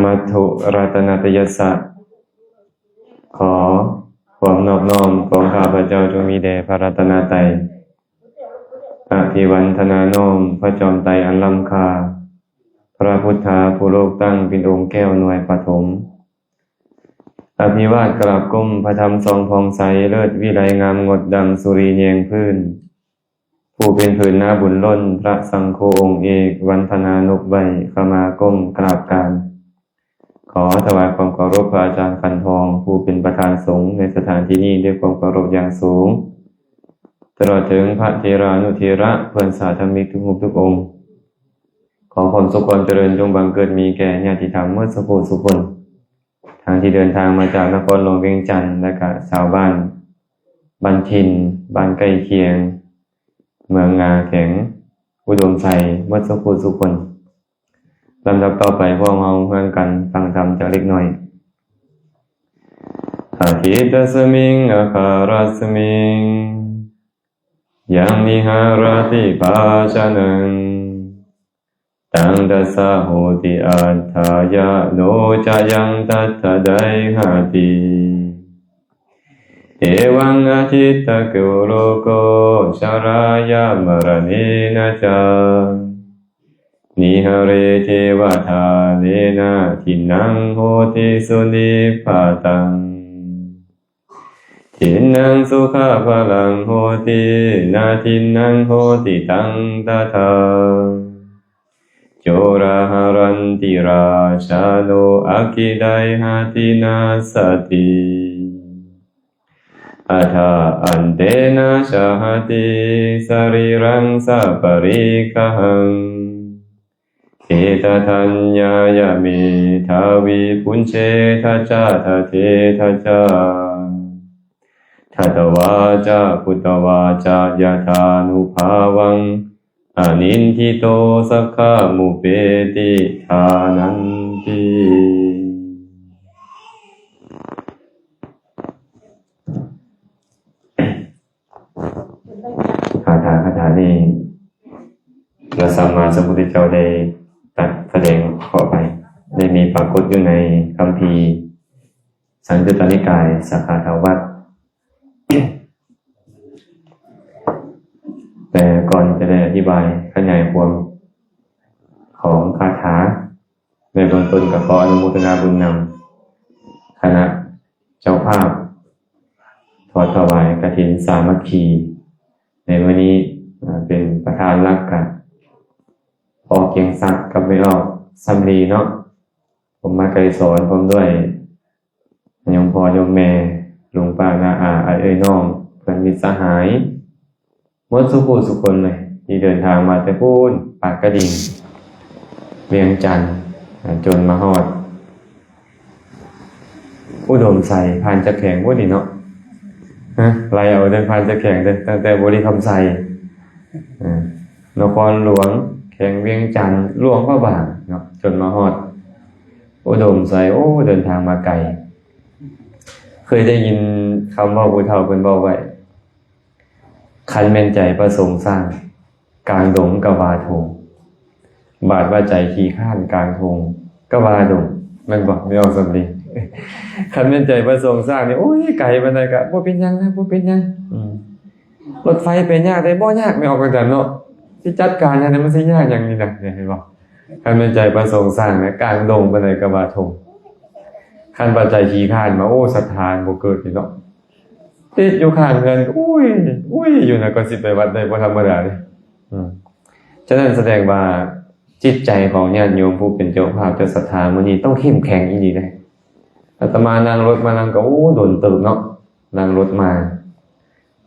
มัตถุรัตนตยัสสะขอความนอบน้อมของข้าพเจ้าจงมีแด่พระรัตนตรัยอภิวันทนาน้อมพระจอมไตรอันล้ำค่าพระพุทธาผู้โลกตั้งเป็นองค์แก้วหน่วยปฐมอภิวาทกราบก้มพระธรรมทรงพองใสเลิศวิไลงามงดดังสุรีเนียงพื้นผู้เป็นผืนหน้าบุญล้นพระสังโฆองค์เอกวันธนานกใบขมาก้มกราบการขอถวายความเคารพพระอาจารย์ขันทองผู้เป็นประธานสงฆ์ในสถานที่นี้ด้วยความเคารพอย่างสูงตลอดถึงพระเทรานุเทระเพื่อนสาธมิกทุกรูปทุกองค์ขอความสุขความเจริญจงบังเกิดมีแก่ญาติธรรมเมื่อสักครู่สุขคนทางที่เดินทางมาจากนครหลวงเวียงจันทร์และก็ชาวบ้านบ้านถิ่นบ้านใกล้เคียงเมืองงาแข็งอุดมไทยเมื่อสักครู่สุขคนลำดับต่อไปพวกเราเพื่อนกันฟังธรรมจากเล็กน้อยอาทิตสมิงอาคารัสมิงยังนิหารติปาชนังตังดัสสะโหติอัตถายะโนจะยังตัทธะไดหาติเอวังอาทิตตะกุโลโกชารายะมรณีนะจานิหาเรเทวทาเนนะทินังโหติสุนิพพาตังทินังสุขะพลังโหตินาทินังโหติตังตถาโจราหารันติราชาโนอาคิไดหาตินาสติอัฏฐอันเตนะชาหติสรีรังสัปริกหังเอตทัญญายะเมทาวิปุญเชทัจจาทะเททัจจาทัตวาจาพุตตวาจายะธานุภาวังอนินทิโตสัคขะมุเปติทานันติคาถานี้พระสัมมาสัมพุทธเจ้าได้ตรัสแสดงขอไปได้มีปรากฏอยู่ในคัมภีร์สังยุตตนิกายสักขาทวัตรแต่ก่อนจะได้อธิบายขยายความของคาถาในเบื้องต้นกับขออนุโมทนาบุญนำคณะเจ้าภาพทอดถวายกฐินสามัคคีในวันนี้เป็นประธานรักกันพอเกียงศักดิ์กับไม่ออกซัมรีเนาะผมมาไกลสอนผมด้วยยมพ่อยมแม่ลุงป้าน้าอาเอ้ยน้องเพื่อนมิตรสหายหมดสุขสุขคนเลยที่เดินทางมาแต่พูนปากกระดิ่งเวียงจันทร์จนมาฮอดอุดมใส่ผ่านจะแข็งพวกนี้เนาะไรเอาเดินผ่านจะแข็งตั้งแต่บริคำใส่นครหลวงแข็งเวียงจันทร์หลวงพระบางเนาะจนมาฮอดอุดมใส่โอ้เดินทางมาไกลเคยได้ยินคำว่าผู้เฒ่าเป็นบอกไว้คันแม่นใจประสงค์สร้างกลางดงกวาทงบาดว่าใจขี้ข้านกลางทงกวาดงมันบอกไม่เอาสำลีคันแม่นใจประสงค์สร้างนี่โอ้ยไกลปานใดก็บ่เป็นหยังนะบ่เป็นหยังรถไฟเป็นยากได้บ่ยากไม่ออกกันเนาะสิจัดการอันนั้นมันสิยากหยังนี่น่ะเห็นบ่คันแม่นใจประสงค์สร้างนะกลางดงปานใดกวาทงคันปัจจัยขี้ข้านมาโอ้ศรัทธาบ่เกิดนี่เนาะติดอยู่ข้างเงินอุ้ยอยู่นะก็สิไปวัดได้บ่ธรรมดาเลยฉะนั้นแสดงว่าจิตใจของญาติโยมผู้เป็นเจ้าภาพเจ้าศรัทธามื้อนี้ต้องเข้มแข็งอีหลีเด้อาตมานั่งรถมานั่งก็โอ้โดนตึกเนาะนั่งรถมา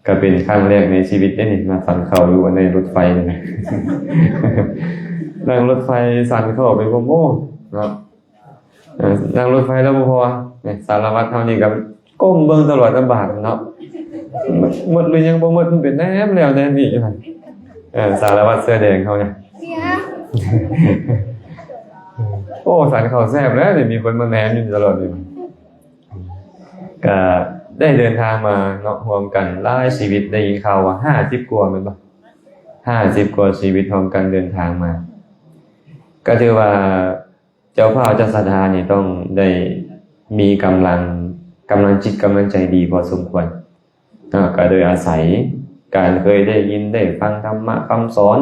ก็เป็นครั้งแรกในชีวิตนี่มาสั่นเข้าอยู่ในรถไฟนี่นะ นั่งรถไฟสั่นเข้าไปบ่โมเนาะนั่งรถไฟแล้วบ่พอเนี่ยสารวัตรเฮานี่ก็ก้มเบิ่งตลอดลำบากเนาะหมดหรือยังบ่หมดมันเป็นแนมแล้วแนมอีกอยู่หั่นสารวัตรเสื้อแดงเขาเนี่ยโอ้สันเขาแซ่บแล้วเนี่ยมีคนมาแนมอยู่ตลอดเลยก็ได้เดินทางมาเนาะรวมกันหลายชีวิตได้ยินข่าวว่า50กว่าแม่นบ่50กว่าชีวิตพร้อมกันเดินทางมาก็ถือว่า เจ้าภาพเจ้าศรัทธานี่ต้องได้มีกำลังจิตกำลังใจดีพอสมควรก็โดยอาศัยการเคยได้ยินได้ฟังธรรมะคำสอน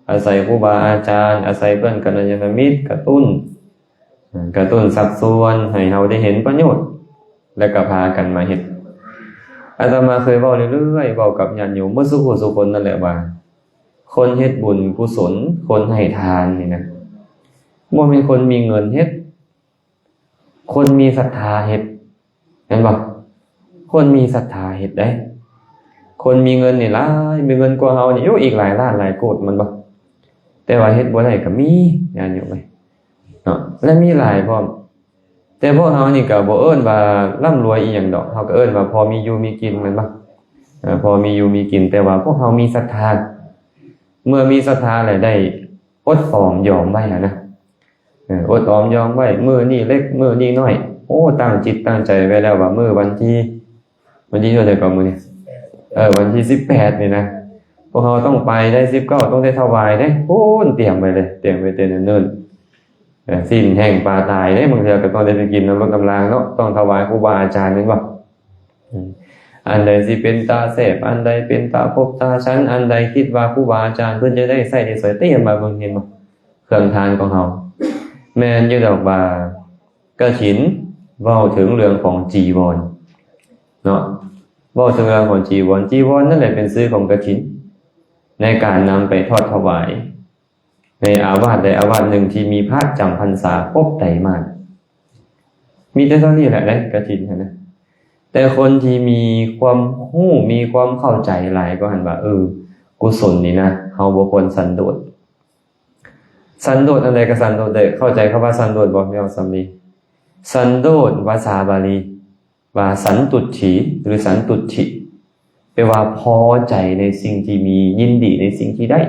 อาศัยครูบาอาจารย์อาศัยเพื่อนกัลยาณมิตรกระตุ้นสัดส่วนให้เราได้เห็นประโยชน์และก็พากันมาเฮ็ดอาตมาเคยเว้าเรื่อยๆเว้ากับญาติโยมเมื่อสุขคนนั่นแหละว่าคนเฮ็ดบุญกุศลคนให้ทานนี่นะบ่แม่นคนมีเงินเฮ็ดคนมีศรัทธาเฮ็ดเห็นบ่คนมีศรัทธาเฮ็ดได้คนมีเงินนี่หลายมีเงินกว่าเฮานี่อีกหลายล้านหลายโกฏมันบ่แต่ว่าเฮ็ดบ่ได้ก็มีญาติโยมเอ้ยเนาะและมีหลายพร้อมแต่พวกเฮานี่ก็บ่เอิ้นว่าร่ำรวยอีหยังดอกเฮาก็เอิ้นว่าพอมีอยู่มีกินแม่นบ่พอมีอยู่มีกินแต่ว่าพวกเฮามีศรัทธาเมื่อมีศรัทธาแล้วได้อดออมยอมไว้นะอดออมยอมไว้มื้อนี้เล็กมื้อนี้น้อยโอ้ตั้งจิตตั้งใจไว้แล้วว่ามื้อวันที่เท่าใดก็มื้อนี้วันที่18นี่นะพวกเฮาต้องไปได้19ต้องได้ถวายได้โอ้เตรียมไว้เลยเตรียมไว้แต่เนิ่นๆสิ้นแห้งปลาตายได้บางเทื่อก็ต้องได้ไปกินน้ำลดน้ำลางเนาะต้องถวายครูบาอาจารย์นั่นบ่อันใดสิเป็นตาแสบอันใดเป็นตาภพตาชั้นอันใดคิดว่าครูบาอาจารย์เพิ่นจะได้ใช้ได้สวยเตรียมมาเบิ่งเห็นบ่เครื่องทานของเฮาแม่นอยู่ดอกว่ากฐินเว้าถึงเรื่องของจีวรเนาะเว้าถึงเรื่องของจีวรนั่นแหละเป็นชื่อของกฐินในการนำไปทอดถวายในอาวาสใดอาวาสหนึ่งที่มีพระจำพรรษาครบไตรมาสมีแต่เท่านี้แหละได้กฐินนะแต่คนที่มีความรู้มีความเข้าใจหลายก็หันว่ากุศลนี่นะเฮาบ่ควรสันโดษอันใดก็สันโดษได้เข้าใจคำว่าสันโดษบ่แม่นสำลีสันโดษภาษาบาลีว่าสันตุถีหรือสันตุถิแปลว่าพอใจในสิ่งที่มียินดีในสิ่งที่ได้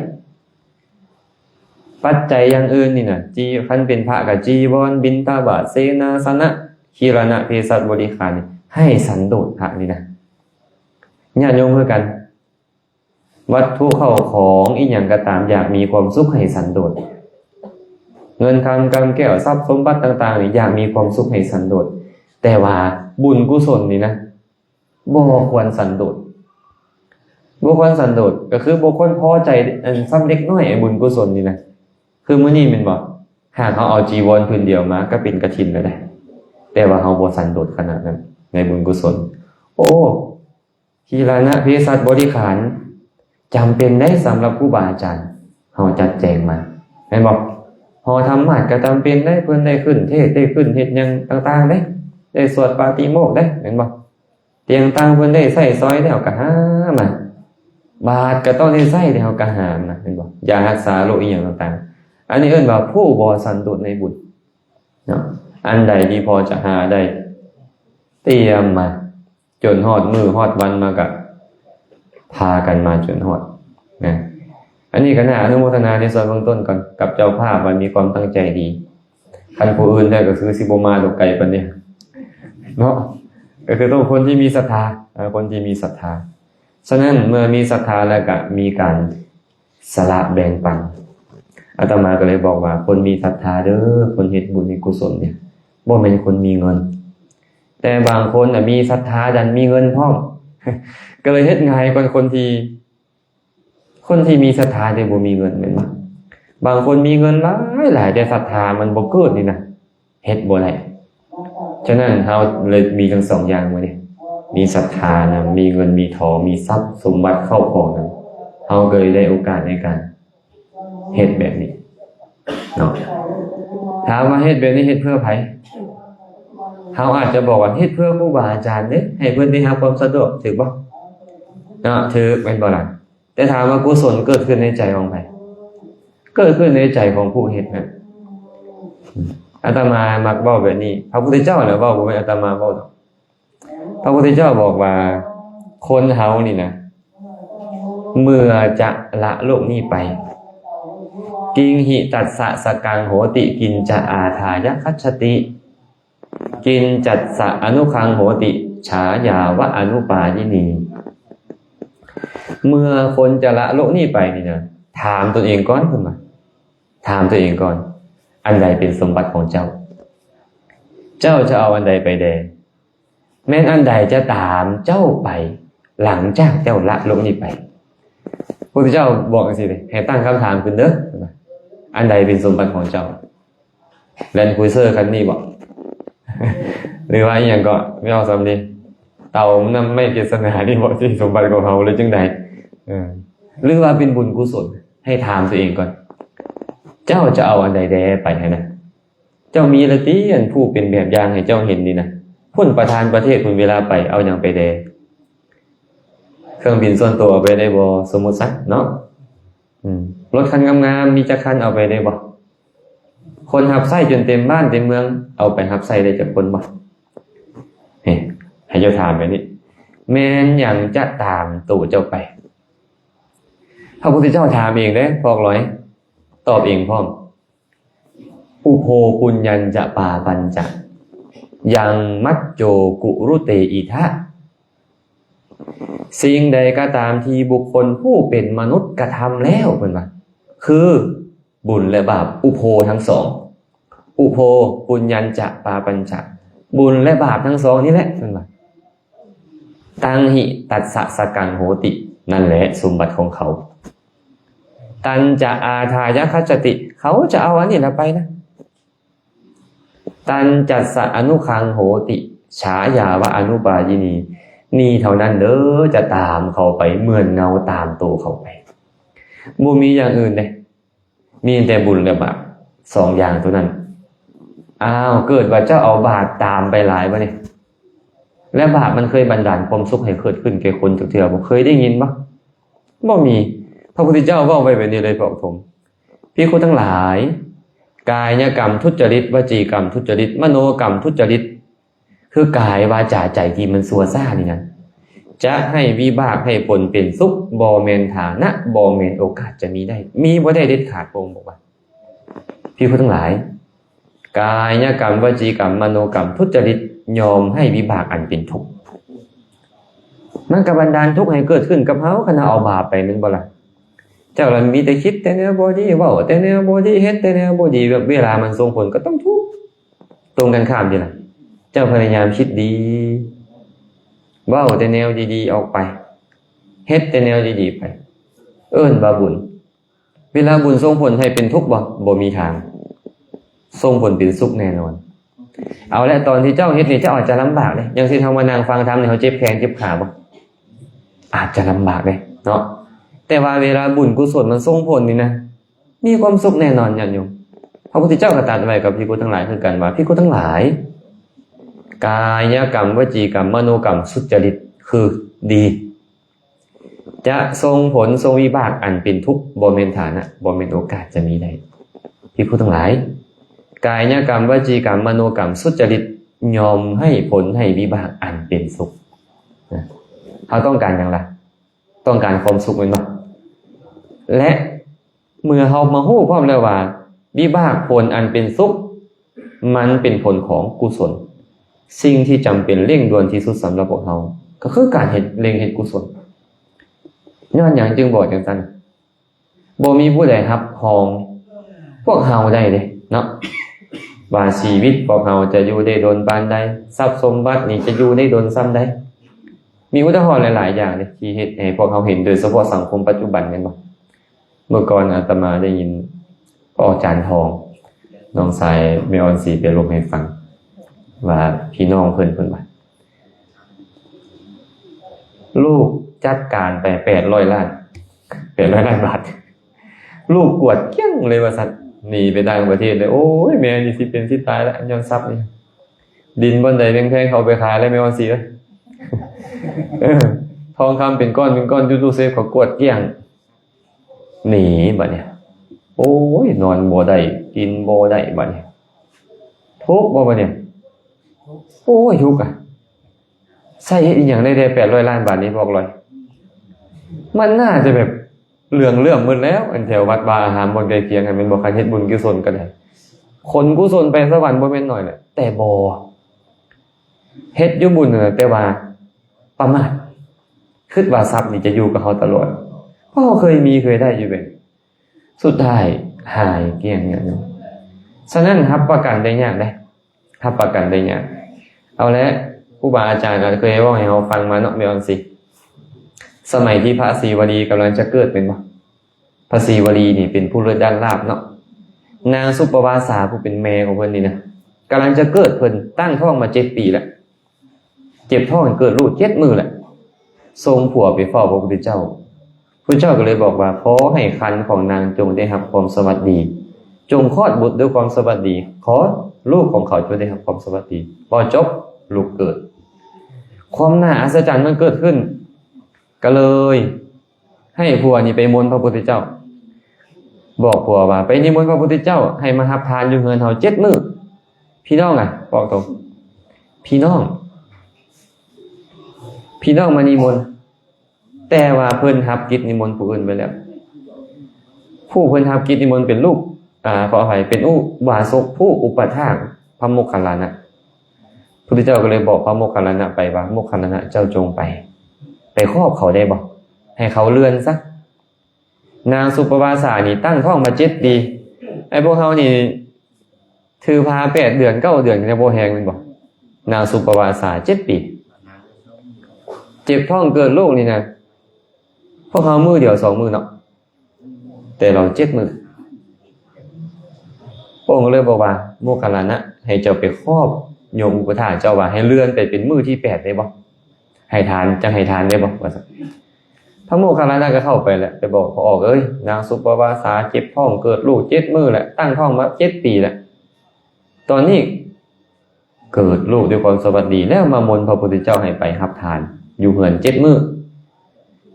ปัจจัยอย่างอื่นนี่น่ะคันเป็นพระก็จีวรบิณฑบาตเสนาสนะคีรณะเภสัชบริขารนี่ให้สันโดษพระนี่นะญาติโยมคือกันวัตถุเข้าของอีหยังก็ตามอยากมีความสุขให้สันโดษเงินคำกำแก้วทรัพย์สมบัติต่างๆนี่อยากมีความสุขให้สันโดษแต่ว่าบุญกุศลนี่นะบ่ควรสันโดษก็คือบ่ควรพอใจซ้ำเล็กน้อยไอ้บุญกุศลนี่นะคือมื้อนี้แม่นบ่หากเฮาเอาจีวรผืนเดียวมาก็เป็นกฐินแล้วได้แต่ว่าเฮาบ่สันโดษขนาดนั้นในบุญกุศลโอ้คีรณะเภสัชบริขารจำเป็นได้สำหรับครูบาอาจารย์เฮาจัดแจงมาแม่นบ่เฮาทำมาดก็จำเป็นได้เพิ่นได้ขึ้นเทศน์ได้ขึ้นเฮ็ดหยังต่างๆได้สวดปาติโมกข์ได้แม่นบ่เตียงต่างเพิ่นได้ใช้ซอยแล้วก็หามาบาตรก็ต้องได้ใช้แล้วก็หามาแม่นบ่ยารักษาโรคอีหยังต่างๆอันนี้เอิ้นว่าผู้บ่สันโดษในบุญเนาะอันใดที่พอจะหาได้เตรียมมาจนฮอดมื้อฮอดวันมาก็พากันมาจนฮอดนะอันนี้ก็น่าอนุโมทนาในส่วนเบื้องต้นก่อนกับเจ้าภาพว่ามีความตั้งใจดีคันผู้อื่นได้ก็คือสิบ่มาดอกไกลปานนี้เนาะก็คือต้องคนที่มีศรัทธาฉะนั้นเมื่อมีศรัทธาแล้วก็มีการสละแบ่งปันอาตมาก็เลยบอกว่าคนมีศรัทธาเด้อคนเฮ็ดบุญมีกุศลเนี่ยบ่แม่นคนมีเงินแต่บางคนมีศรัทธาดันมีเงินพร้อม ก็เลยเฮ็ดง่ายกว่าคนที่มีศรัทธาแต่บ่มีเงินแม่นบ่บางคนมีเงินหลายแต่ศรัทธามันบ่เกิดนี่นะเฮ็ดบ่ได้ฉะนั้นเฮาเลยมีทั้งสองอย่างมื้อนี้มีศรัทธานะมีเงินมีทองมีทรัพย์สมบัติเข้าของนั้นเฮาก็เลยได้โอกาสในการเฮ็ดแบบนี้เนาะถามว่าเฮ็ดแบบนี้เฮ็ดเพื่อไผเฮาอาจจะบอกว่าเฮ็ดเพื่อครูบาอาจารย์เด้ให้เพิ่นได้รับความสะดวกถูกบ่เนาะถูกแม่นบ่ล่ะแต่ถามว่ากุศลเกิดขึ้นในใจของไผเกิดขึ้นในใจของผู้เฮ็ดนั่นอาตมามักเว้าแบบนี้พระพุทธเจ้าน่ะเว้าบ่แม่นอาตมาเว้าดอกพระพุทธเจ้าบอกว่าคนเฮานี่นะเมื่อจะละโลกนี้ไปกิงหิตัสสะสกังโหติกินจะอาทายคัจฉติกินจัตสะอนุคังโหติฉายาวะอนุปายินีเมื่อคนจะละโลกนี้ไปนี่นะถามตัวเองก่อนขึ้นมาถามตัวเองก่อนอ อันใดเป็นสมบัติของเจ้าเจ้าจะเอาอันใดไปแดแม้นอันใดจะตามเจ้าไปหลังจากเจ้าละโลกนี้ไปพระพุทธเจ้าบอกกันสิเลยให้ตั้งคำถามขึ้นเด้ออันใดเป็นสมบัติของเจ้าแลนด์ครูเซอร์คันนี้บอก หรือว่าอย่างก็ไม่เอาสำนีเต่ามันไม่เกศนานี่บอกที่สมบัติของเขาเลยจึงใดหรือว่าเป็นบุญกุศลให้ถามตัวเองก่อนเจ้าจะเอาอันใดแดไปนะเจ้ามีละติอันผู้เป็นแบบอย่างให้เจ้าเห็นดีนะผู้ประธานประเทศคุณเวลาไปเอาอย่างไปแดเครื่องบินส่วนตัวไปได้บ่สมมุติสักเนาะรถคันงามๆมีจักคันเอาไปได้บ่คนหับไส้จนเต็มบ้านเต็มเมืองเอาไปหับไส้ได้จากคนบ่ให้เจ้าถามแบบนี้แม้นอย่างจะตามตู่เจ้าไปพระพุทธเจ้าถามเองเด้พอกร้อยตอบเองพร้อมอุโภปุญญัญจะปาปัญจะยังมัจโจกุรุเตอิทะสิ่งใดก็ตามที่บุคคลผู้เป็นมนุษย์กระทำแล้วเป็นว่าคือบุญและบาปอุโภทั้งสองอุโภปุญญัญจะปาปัญจะบุญและบาปทั้งสองนี่แหละเป็นว่าตังหิตัสสะสกังโหตินั่นแหละสมบัติของเขาตันจะอาทายะคัจจติเขาจะเอาอันนี้ละไปนะตันจัสสะอนุคังโหติฉายาวะอนุบายินีนี่เท่านั้นเด้อจะตามเขาไปเหมือนเงาตามตัวเขาไปบ่มีอย่างอื่นเลยมีแต่บุญและบาปสองอย่างตัวนั้นอ้าวเกิดว่าเจ้าเอาบาปตามไปหลายบ่เนี่ยและบาปมันเคยบันดาลความสุขให้เกิดขึ้นแก่คนจักเทื่อบ่เคยได้ยินบ่บ่มีพระพุทธเจ้าเว้าไว้แบบนี้เลยพระองค์ภิกษุทั้งหลายกายกรรมทุจริตวจีกรรมทุจริตมโนกรรมทุจริตคือกายวาจาใจที่มันซัวซ่านี่นะจะให้วิบากให้ผลเป็นสุขบ่แม่นฐานะบ่แม่นโอกาสจะมีได้มีบ่ได้เด็ดขาดพระองค์บอกว่าภิกษุทั้งหลายกายกรรมวจีกรรมมโนกรรมทุจริตยอมให้วิบากอันเป็นทุกข์มันก็บันดาลทุกข์ให้เกิดขึ้นกับเฮาขณะเอาบาปไปแม่นบ่ล่ะเจ้าเรามีแต่คิดแต่แนวบ่ดีเว้าแต่แนวบ่ดีเฮ็ดแต่แนวบ่ดีแบบเวลามันส่งผลก็ต้องทุกข์ตรงกันข้ามดีล่ะเจ้าพยายามคิดดีเว้าแต่แนวดีๆออกไปเฮ็ดแต่แนวดีๆไปเอิ้นว่าบุญเวลาบุญส่งผลให้เป็นทุกข์บ่มีทางส่งผลเป็นสุขแน่นอนเอาละตอนที่เจ้าเฮ็ดนี่เจ้าอาจจะลำบากเลยอย่างที่ทางมานั่งฟังธรรมนี่เขาเจ็บแขนเจ็บขาบ่อาจจะลำบากเลยเนาะแต่ว่าเวลาบุญกุศลมันส่งผลนี่นะมีความสุขแน่นอนญาติโยมพระพุทธเจ้าก็ตรัสไว้กับภิกษุทั้งหลายคือกันว่าภิกษุทั้งหลายกายกรรมวจีกรรมมโนกรรมสุจริตคือดีจะส่งผลส่งวิบากอันเป็นทุกข์บ่แม่นฐานะบ่แม่นโอกาสจะมีได้ภิกษุทั้งหลายกายกรรมวจีกรรมมโนกรรมสุจริตยอมให้ผลให้วิบากอันเป็นสุขเขาต้องการอย่างไรต้องการความสุขมั้ยเนาะและเมื่อเฮามาฮู้พร้อมแล้วว่าวิบากผลอันเป็นสุขมันเป็นผลของกุศลสิ่งที่จำเป็นเร่งด่วนที่สุดสำหรับพวกเฮาก็คือการเฮ็ดกุศลย้อนหยังจึงบอกจังซั่นบ่มีผู้ใดรับรองพวกเฮาได้เด้เนาะว่าชีวิตพวกเฮาจะอยู่ได้ดนปานใดทรัพย์สมบัตินี่จะอยู่ได้ดนส่ำใดมีอุทาหรณ์หลายๆอย่างเลยที่เฮ็ดให้พวกเฮาเห็นโดยเฉพาะสังคมปัจจุบันแม่นบ่เมื่อก่อนอาตมาได้ยินพ่ออาจารย์ทองน้องสายเมออนสีไปลงให้ฟังว่าพี่น้องเพิ่นว่าลูกจัดการไป800 ล้านบาทลูกกวดเกี้ยงเลยว่าซั่นหนีไปต่างประเทศเลยโอ้ยแม่นี่สิเป็นสิตายแล้วย้อนทรัพย์นี่ดินบ่อนใดแพงๆเขาไปขายแล้วแม่ออนสีเอ้ยทองคำเป็นก้อนอยู่ตู้เซฟเขากวดเกี้ยงหนีบัดเนี่ยโอ้ยนอนบ่ได้กินบ่ได้บัดเนี่ยทุกข์บ่บัดเนี่ยโอ้ยทุกข์อ่ะใส่อีหยังได้800 ล้านบาทนี้บอกเลยมันน่าจะแบบเรื่องมึนแล้วอันแถววัดวาอาหารบนใกล้เคียงกันเป็นบ่คันเฮ็ดบุญกุศลก็ได้คนกุศลไปสวรรค์บ่แม่นน้อยแหละแต่บ่เฮ็ดอยู่บุญน่ะแต่ว่าประมาทคิดว่าทรัพย์นี่จะอยู่กับเขาตลอดเพราะเคยได้อยู่เป็นสุดท้ายหายเกลี้ยงเนี่ย ฉะนั้นรับประกันได้ยากได้รับประกันได้ยากเอาแล้วครูบาอาจารย์เคยเว้าให้เราฟังมาเนาะแม่นสิสมัยที่พระศรีวลีกำลังจะเกิดเป็นบ่พระศรีวลีนี่เป็นผู้เลิศด้านลาภเนาะนางสุปวาสาผู้เป็นแม่ของเพิ่นนี่นะกำลังจะเกิดเพิ่นตั้งท้องมา7 ปีแล้วเจ็บท้องเกิดลูก7 มื้อแหละส่งผัวไปเฝ้าพระพุทธเจ้าพระเจ้าก็เลยบอกว่าขอให้ครรภ์ของนางจงได้รับความสวัสดีจงคลอดบุตรด้วยความสวัสดีขอลูกของเขาจงได้รับความสวัสดีพอจบลูกเกิดความน่าอัศจรรย์มันเกิดขึ้นก็เลยให้ผัวนี่ไปมนต์พระพุทธเจ้าบอกผัวว่าไปนิมนต์พระพุทธเจ้าให้มารับทานอยู่เฮือนเฮา7 มื้อพี่น้องอ่ะบอกตรงพี่น้องมานิมนต์แต่ว่าเพิ่นรับกิจนิมนต์ผู้อื่นไปแล้วผู้เพิ่นรับกิจนิมนต์เป็นลูกขออภัยเป็นอุบาสกผู้อุปถากพระโมคคัลลานะพระพุทธเจ้าก็เลยบอกพระโมคคัลลานะไปว่าโมคคัลลานะเจ้าจงไปครอบเขาได้บ่ให้เขาเลื่อนซะนางสุปวาสานี่ตั้งท้องมา7 ปีไอ้พวกเฮานี่ถือพา8 เดือน9 เดือนจะบ่แฮงแม่นบ่นางสุปวาสา7 ปีเจ็บท้องเกิดลูกนี่นะพวกเฮามื้อเดียว2 มื้อเนาะแต่เรา7 มื้อพระองค์เลยบอกว่าโมคคัลลานะให้เจ้าไปครอบโยมอุปถากเจ้าว่าให้เลื่อนไปเป็นมื้อที่8ได้บ่ให้ทานจังให้ทานได้บ่ว่าซั่นพระโมคคัลลานะก็เข้าไปแหละไปบอกพอออกเอ้ยนางสุปวาสาเจ็บท้องเกิดลูก7 มื้อแล้วตั้งท้องมา7 ปีแล้วตอนนี้เกิดลูกด้วยความสวัสดีแล้วมามนต์พระพุทธเจ้าให้ไปรับทานอยู่เฮือน7 มื้อ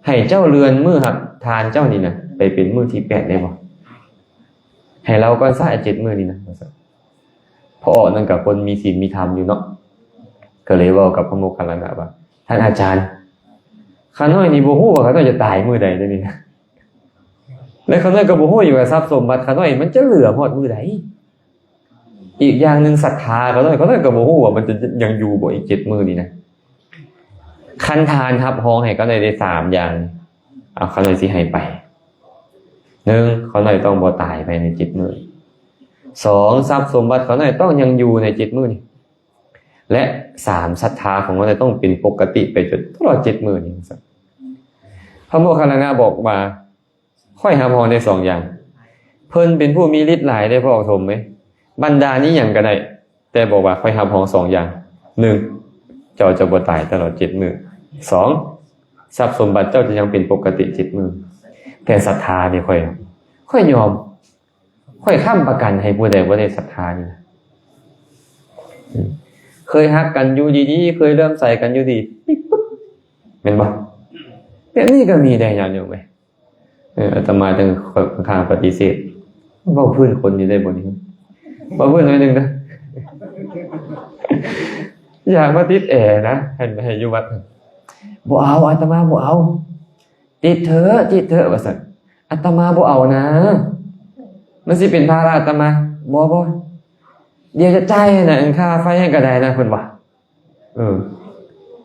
ให้เจ้าเรือนมื้อรับทานเจ้านี่นะไปเป็นมื้อที่8ได้บ่ให้เราก็ซะ7 มื้อนี่นะว่าซั่นพอนั่นก็คนมีศีลมีธรรมอยู่เนาะก็เลยเว้ากับพระโมคคัลลานะว่าท่านอาจารย์ข้าน้อยนี่บ่ฮู้ว่าข้าน้อยจะตายมื้อใดเด้อนี่นะและข้าน้อยก็บ่ฮู้อยู่ว่าทรัพย์สมบัติข้าน้อยมันจะเหลือฮอดมื้อใดอีกอย่างนึงศรัทธาข้าน้อยก็บ่ฮู้ว่ามันจะยังอยู่บ่อีก7 มื้อนี่นะคันทานรับรองให้ข้าน้อยได้3 อย่างเอาข้าน้อยสิให้ไป1ข้าน้อยต้องบ่ตายภายใน7 มื้อ2ทรัพย์สมบัติข้าน้อยต้องยังอยู่ใน7 มื้อนี่และ3ศรัทธาของเราต้องเป็นปกติไปจนตลอด7 มื้อนี้ครับพระโมคคัลลานะบอกว่าค่อยหาพรได้2 อย่างเพิ่นเป็นผู้มีฤทธิ์หลายได้พระองค์ทมไหมบรรดานี้หยังก็ได้แต่บอกว่าค่อยหาพร2 อย่าง1เจ้าจะบ่ตายตลอด7 มื้อ2ทรัพย์สมบัติเจ้าจะยังเป็นปกติ7 มื้อแต่ศรัทธานี่ค่อยยอมค่อยค้ำประกันให้ผู้ใดบ่ได้ศรัทธานี่นะเคยฮักกันอยู่ดีๆเคยเริ่มใส่กันอยู่ดีปุ๊บแม่นบ่แบบนี้ก็มีได้ญาติโยมเว้ยอาตมาจึงค่อนข้างปฏิเสธเว้าพื้นคนนี่ได้บ่นี่เว้าพื้นหน่อยนึงนะอยากมาติดแอร์นะให้อยู่วัดบ่เอาอาตมาบ่เอาติดเถอะว่าซั่นอาตมาบ่เอานะมันสิเป็นภาระอาตมาบ่เดี๋ยวจะจ่ายน่ะค่าไฟให้ก็ได้นะเพิ่นว่า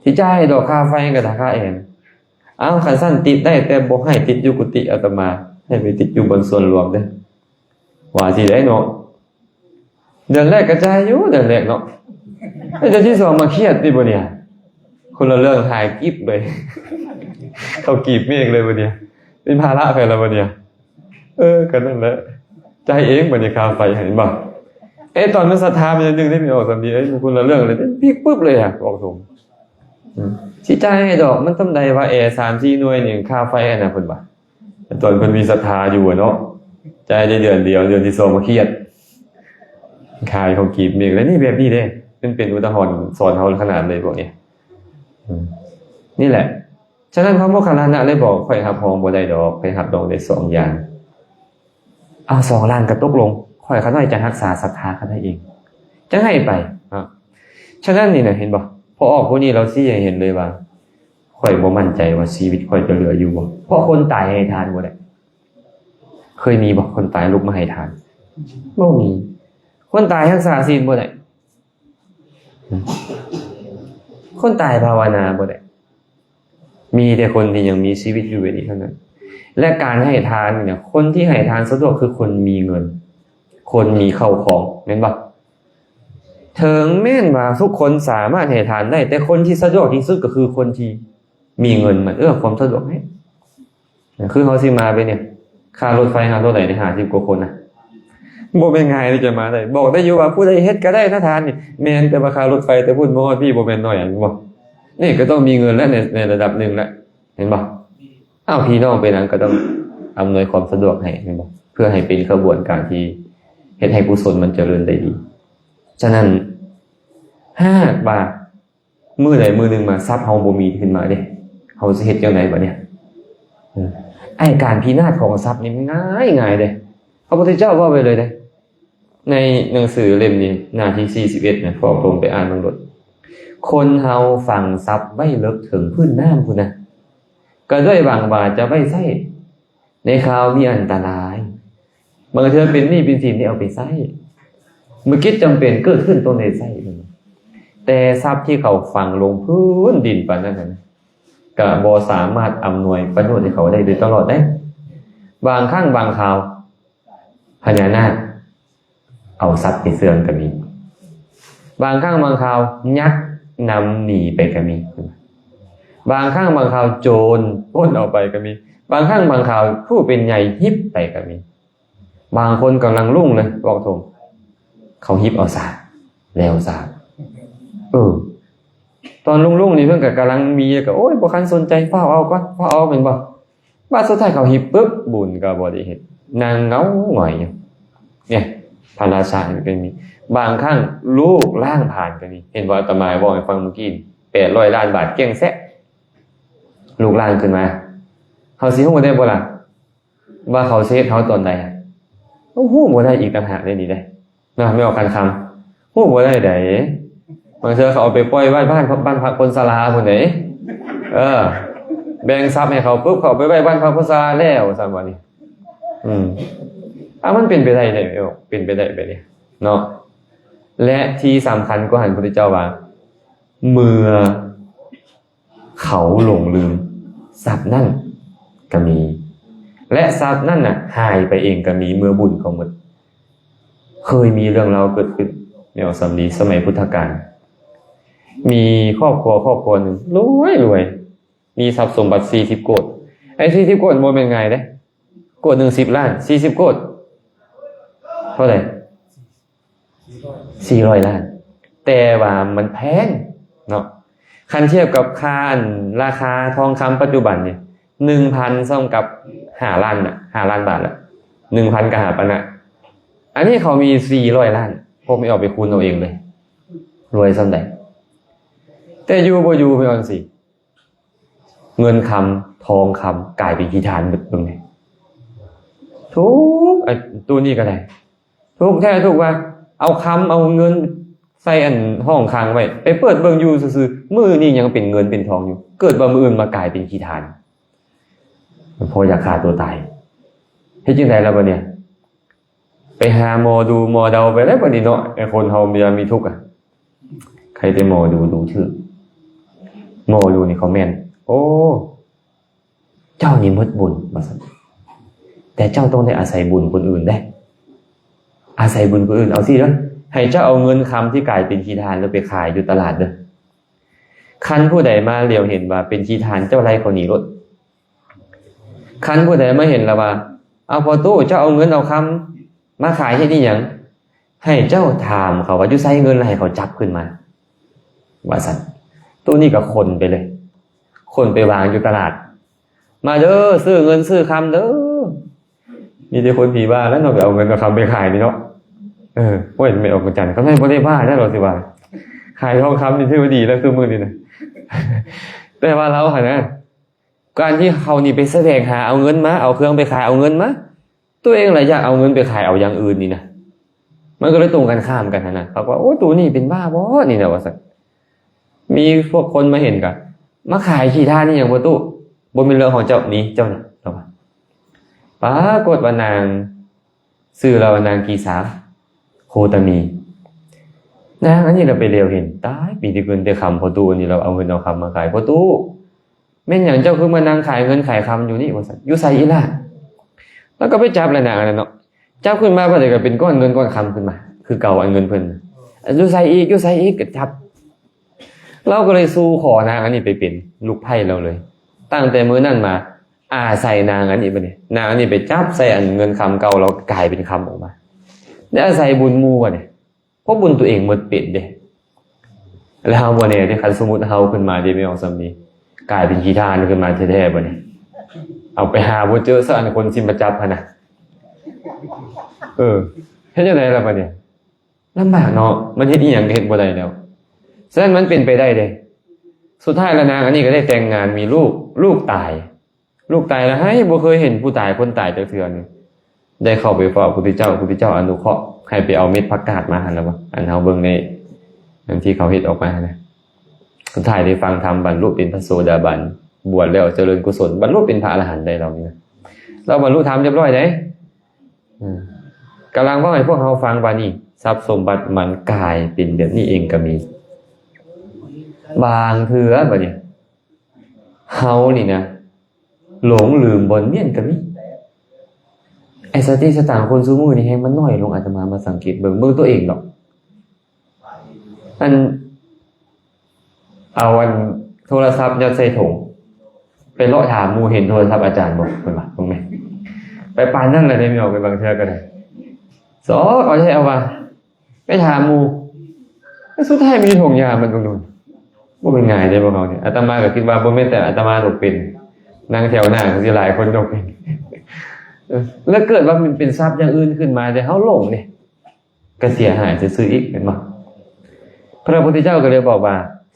สิจ่ายดอกค่าไฟให้ก็ได้ค่าแอร์อ้าวคันซั่นติดได้แต่บ่ให้ติดอยู่กุฏิอาตมาให้ไปติดอยู่บนส่วนรวมเด้อว่าสิได้เนาะเดือนแรกก็จ่ายอยู่เดือนแรกเนาะแล้วเดือนที่2มาเครียดติบ่เนี่ยคนละเรื่องหายกิ๊บเลยเขากีบเมฆเลยบ่เนี่ยเป็นภาระไปแล้วบ่เนี่ยก็นั่นแหละจ่ายเองบ่เนี่ยค่าไฟเห็นบ่ตอนมันศรัทธามันนึงได้มีออกสำนีมันคนละเรื่องเลยพลิกปุ๊บเลยบอกตรงสิจ่ายให้ดอกมันทำใดว่า3-4 หน่วยนี่ค่าไฟอันน่ะเพิ่นว่าตอนเพิ่นมีศรัทธาอยู่เนาะจ่ายได้เดือนเดียวเดือนที่2มาเครียดขายเขากีบเมฆแล้วนี่แบบนี้เด้เป็นอุทาหรณ์สอนเฮาขนาดเลยบอกเนี่ยนี่แหละฉะนั้นพระโมคคัลลานะเลยบอกค่อยรับรองบ่ได้ดอกค่อยรับรองได้2 อย่างเอา2 ล้านก็ตกลงค่อยเขาน้อยจะรักษาศรัทธาเขาได้เองจะให้ไปฉะนั้นนี่นะเห็นบ่พอออกพวกนี้เราสิเห็นเลยว่าค่อยบ่มั่นใจว่าชีวิตค่อยจะเหลืออยู่บ่เพราะคนตายให้ทานบ่ได้เคยมีบ่คนตายลุกมาให้ทานบ่มีคนตายรักษาศีลบ่ได้คนตายภาวนาบ่ได้มีแต่คนที่ยังมีชีวิตอยู่แบบนี้เท่านั้นและการให้ทานเนี่ยคนที่ให้ทานสะดวกคือคนมีเงิน คนมีเข้าของแม่นบ่ถึงแม้นว่าทุกคนสามารถให้ทานได้แต่คนที่สะดวกที่สุดก็คือคนที่มีเงินมันความสะดวกให้คือเฮาสิมาไปเนี่ยค่ารถไฟหาเท่าไหร่ใน50กว่าคนน่ะบ่แม่นง่ายที่จะมาได้บอกได้อยู่ว่าผู้ใดเฮ็ดก็ได้ถ้าทานนี่แม่นแต่ว่าค่ารถไฟแต่พูดบ่ฮอดพี่บ่แม่นน้อยอันบ่นี่ก็ต้องมีเงินแล้วในระดับหนึ่งแล้วเห็นบ่พี่น้องเป็นนั้นก็ต้องอำนวยความสะดวกให้เห็นบ่เพื่อให้เป็นกระบวนการที่เฮ็ดให้กุศลมันเจริญได้ดีฉะนั้น5 บาทมื้อใดมื้อนึงมาทรัพย์เฮาบ่มีขึ้นมาเด้เฮาสิเฮ็ดจังไดบัดเนี่ยไอ้การพินาศของทรัพย์นี่มันง่ายๆเด้พระพุทธเจ้าว่าไว้เลยเด้ในหนังสือเล่มนี้หน้าที่41นะพอผมไปอ่านมันโดดคนเฮาฝังทรัพย์ไว้ลึกถึงพื้นน้ำพุ่นน่ะก็ด้วยหวังว่าจะไว้ใช้ในคราวมีอันตรายบางเทื่อเป็นหนี้เป็นสินนี่เอาไปใช้เมื่อคิดจำเป็นเกิดขึ้นต้องได้ใช้แต่ทรัพย์ที่เขาฝังลงพื้นดินปานนั้นก็บ่สามารถอำนวยประโยชน์ให้เขาได้โดยตลอดได้บางครั้งบางคราวพญานาคเอาทรัพย์ไปเสื่อมก็มีบางครั้งบางคราวยักษ์นำหนีไปก็มีบางครั้งบางคราวโจรปล้นเอาไปก็มีบางครั้งบางคราวผู้เป็นใหญ่ฮิปไปก็มีบางคนกำลังรุ่งเลยบอกตรงเขาฮิปเอาซะแล้วซะตอนรุ่งๆนี่เพิ่นก็กำลังมีก็โอ๊ยบ่คันสนใจฟ้าเอาก่อนฟ้าเอาเป็นบ่ว่าสุดท้ายเขาฮิปปึ๊บบุญก็บ่ได้เฮ็ดนางเหงาหงอยอยู่เนี่ยพระราชาก็มีบางครั้งลูกล่างผ่านก็มีเห็นบ่อาตมาบอกให้ฟังเมื่อกี้800 ล้านบาทเกลี้ยงแซะลูกล่างขึ้นมาเฮาสิฮู้ได้บ่ล่ะว่าเขาเช็คเขาตอนใดฮู้บ่ได้อีกต่างหากได้นี่ได้นะไม่ออกกันคำฮู้บ่ได้ไดบางเทื่อเขาเอาไปปล่อยไว้บ้านพักคนชราพุ่นเด้แบ่งทรัพย์ให้เขาปุ๊บเขาไปไว้บ้านพักคนชราแล้วซั่นว่านี่มันเป็นไปได้ได้เป็นไปได้ไปเนี่ยเนาะและที่สำคัญก็หันพระพุทธเจ้าว่าเมื่อเขาหลงลืมทรัพย์นั่นก็มีและทรัพย์นั่นน่ะหายไปเองก็มีเมื่อบุญเขาหมดเคยมีเรื่องราวเกิดขึ้นในสมัยพุทธกาลมีครอบครัวนึงรวยมีทรัพย์สมบัติ40 โกฏไอ้40 โกฏบ่เป็นไงเด้โกฏนึง10 ล้าน40 โกฏเท่าไหร่400 ล้านแต่ว่ามันแพงเนาะคันเทียบกับราคาทองคำปัจจุบันเนี่ย 1,000 เท่ากับ5 ล้านน่ะ5 ล้านบาทละ 1,000 ก็หาปานน่ะอันนี้เขามี400 ล้านพวกไม่ออกไปคูณเอาเองเลยรวยส่ำใดแต่อยู่บ่อยู่ไปก่อนสิเงินคำทองคำกลายเป็นขี้ทานหมดตรงนี้ทุกตัวนี้ก็ได้ทุกแท้ทุกว่าเอาคำเอาเงินใส่อันห้องค้างไว้ไปเปิดเบิ่งอยู่ซื่อๆมื้อนี้ยังเป็นเงินเป็นทองอยู่เกิดว่ามื้ออื่นมากลายเป็นขี้ทานพออยากฆ่าตัวตายเฮ็ดจังได๋ล่ะบัดเนี่ยไปหาหมอดูหมอเดาไปแล้วบัดนี้เนาะไอ้คนเฮามีทุกข์ใครไปหมอดูชื่อหมอดูนี่เขาแม่นโอ้เจ้านี่หมดบุญว่าซั่นแต่เจ้าต้องได้อาศัยบุญคนอื่นได้อาศัยบุญคนอื่นเอาสิเด้อให้เจ้าเอาเงินคำที่กลายเป็นขี้ทานแล้วไปขายอยู่ตลาดเด้อคันผู้ใดมาเหลียวเห็นว่าเป็นขี้ทานเจ้าไล่เขาหนีรถคันผู้ใดมาเห็นแล้วว่าเอาพอตู้เจ้าเอาเงินเอาคำมาขายให้นี่หยังให้เจ้าถามเขาว่าอยู่ไสเงินแล้วให้เขาจับขึ้นมาว่าซั่นตู้นี่ก็คนไปเลยคนไปวางอยู่ตลาดมาเด้อซื้อเงินซื้อคำเด้อมีแต่คนผีบ้าแล้วเนาะไปเอาเงินเอาคำไปขายนี่เนาะโอ้ยไม่ออกจันเขาไม่ได้บ้าได้หรอกสิว่าขายทองคำนี่ถือว่าดีแล้วคือมือนี่นะแต่ว่าเราค่ะนะการที่เขานี่ไปแสวงหาเอาเงินมาเอาเครื่องไปขายเอาเงินมาตัวเองอะไรอยากเอาเงินไปขายเอาอย่างอื่นนี่นะมันก็เลยตรงกันข้ามกันนะเขาว่าโอ้ตัวนี้เป็นบ้าบ่นี่นะว่าสักมีพวกคนมาเห็นกันมาขายขี้ท่านี่อย่างประตูบนเป็นเรื่องของเจ้านี้เจ้าเนี่ยเราว่าปรากฏว่านางซื้อเรานางกีสาโคตมีนางอันนี้เราไปเรียวเห็นตายปีที่เกินแต่คำพอตู้นี่เราเอาเงินเอาคำมาขายพอตู้แม่นอย่างเจ้าคือมานางขายเงินขายคำอยู่นี่ว่าสักอยู่ใส่อีล่ะแล้วก็ไปจับแล้วนางนั่นเนาะ จับขึ้นมาบ่ได้ก็เป็นก้อนเงินก้อนคำขึ้นมาคือเก่าอันเงินเพิ่นอยู่ใส่อีกก็จับเราก็เลยสู้ขอนางอันนี้ไปเป็นลูกไผ่เราเลยตั้งแต่มื้อนั้นมาใส่นางอันนี้บัดนี้นางอันนี้ไปจับใส่อันเงินคำเก่าเรากลายเป็นคำออกมาได้อาศัยบุญหมู่บัดนี้เพราะบุญตัวเองหมดเป็ดเด้แล้วเฮาบ่แน่ที่คันสมมุติเฮาขึ้นมาได้ไม่ออกซำนี้กลายเป็นขี้ทานขึ้นมาแท้ๆบัดนี้เอาไปหาบ่เจอซะอันคนสิมาจับหั่นน่ะเฮ็ดจังได๋ล่ะบัดนี้ลำบากเนาะมันเฮ็ดอีหยังก็เฮ็ดบ่ได้แล้วฉะนั้นมันเป็นไปได้เด้สุดท้ายแล้วนางอันนี้ก็ได้แต่งงานมีลูกตายแล้วให้บ่เคยเห็นผู้ตายคนตายจักเทื่อนึงได้เข้าไปเฝ้าพระพุทธเจ้าอนุเคราะห์ให้ไปเอาเม็ดผักกาดมาหั่นแล้วบ่อันเฮาเบิ่งในอันที่เขาเฮ็ดออกมานะสุดท้ายได้ฟังธรรมบรรลุเป็นพระโสดาบันบวชแล้วเจริญกุศลบรรลุเป็นพระอรหันต์ได้เรานี่นะเราบรรลุธรรมเรียบร้อยเด้กำลังว่าให้พวกเฮาฟังว่านี่ทรัพย์สมบัติมันกลายเป็นแบบนี้เองก็มีบางเทื่อบัดนี้เฮานี่นะหลงลืมบนเมียนก็มีไอ้สติสตางค์คนซุมื้อนี่แฮงมันน้อยลงอาตมาสังเกตเบิ่งตัวเองดอกเอาวันโทรศัพท์ยัดใส่ถุงไปเลาะถามหมู่เห็นโทรศัพท์อาจารย์บ่เพิ่นว่าตรงไหมไปปานนั่นแหละได้มีออกไปบางเทื่อก็ได้เอาใช่เอาว่าไปถามหมู่สุดท้ายมีถุงยามันตรงนู้นบ่เป็นง่ายเด้บ่เฮาเนี่ยอาตมาก็คิดว่าบ่แม่นแต่อาตมาตกเป็นนั่งแถวหน้าก็สิหลายคนตกเป็นแล้วเกิดว่ามันเป็นทรัพย์อย่างอื่นขึ้นมาแต่เฮาหลงนี่ก็เสียหายซื่อๆอีกเห็นบ่พระพุทธเจ้าก็เลยบอกว่า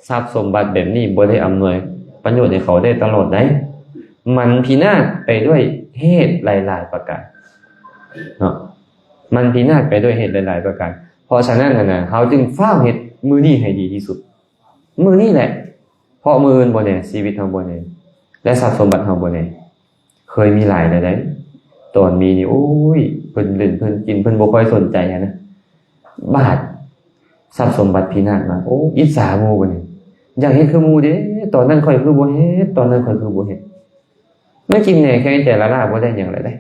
ทรัพย์สมบัติแบบนี้บ่ได้อำนวยประโยชน์ให้เขาได้ตลอดได้มันพินาศไปด้วยเหตุหลายๆประการเนาะมันพินาศไปด้วยเหตุหลายๆประการเพราะฉะนั้นน่ะเขาจึงฟ้าวเฮ็ดมื้อนี้ให้ดีที่สุดมื้อนี้แหละเพราะมื้ออื่นบ่แน่ชีวิตเฮาบ่แน่และทรัพย์สมบัติเฮาบ่แน่เคยมีหลายแล้วได้ตอนมีนี่โอ้ยเพิ่นเล่นเพิ่นกินเพิ่นบ่ค่อยสนใจนะบาดทรัพย์สมบัติพินาศมาโอ้อิจฉาหมู่บัดนี้อยากเฮ็ดคือหมู่เด้ตอนนั้นค่อยคือบ่เฮ็ดตอนนั้นค่อยคือบ่เฮ็ดไม่กินแหน่แค่แต่ละลาบ่ได้หยังเลยเด้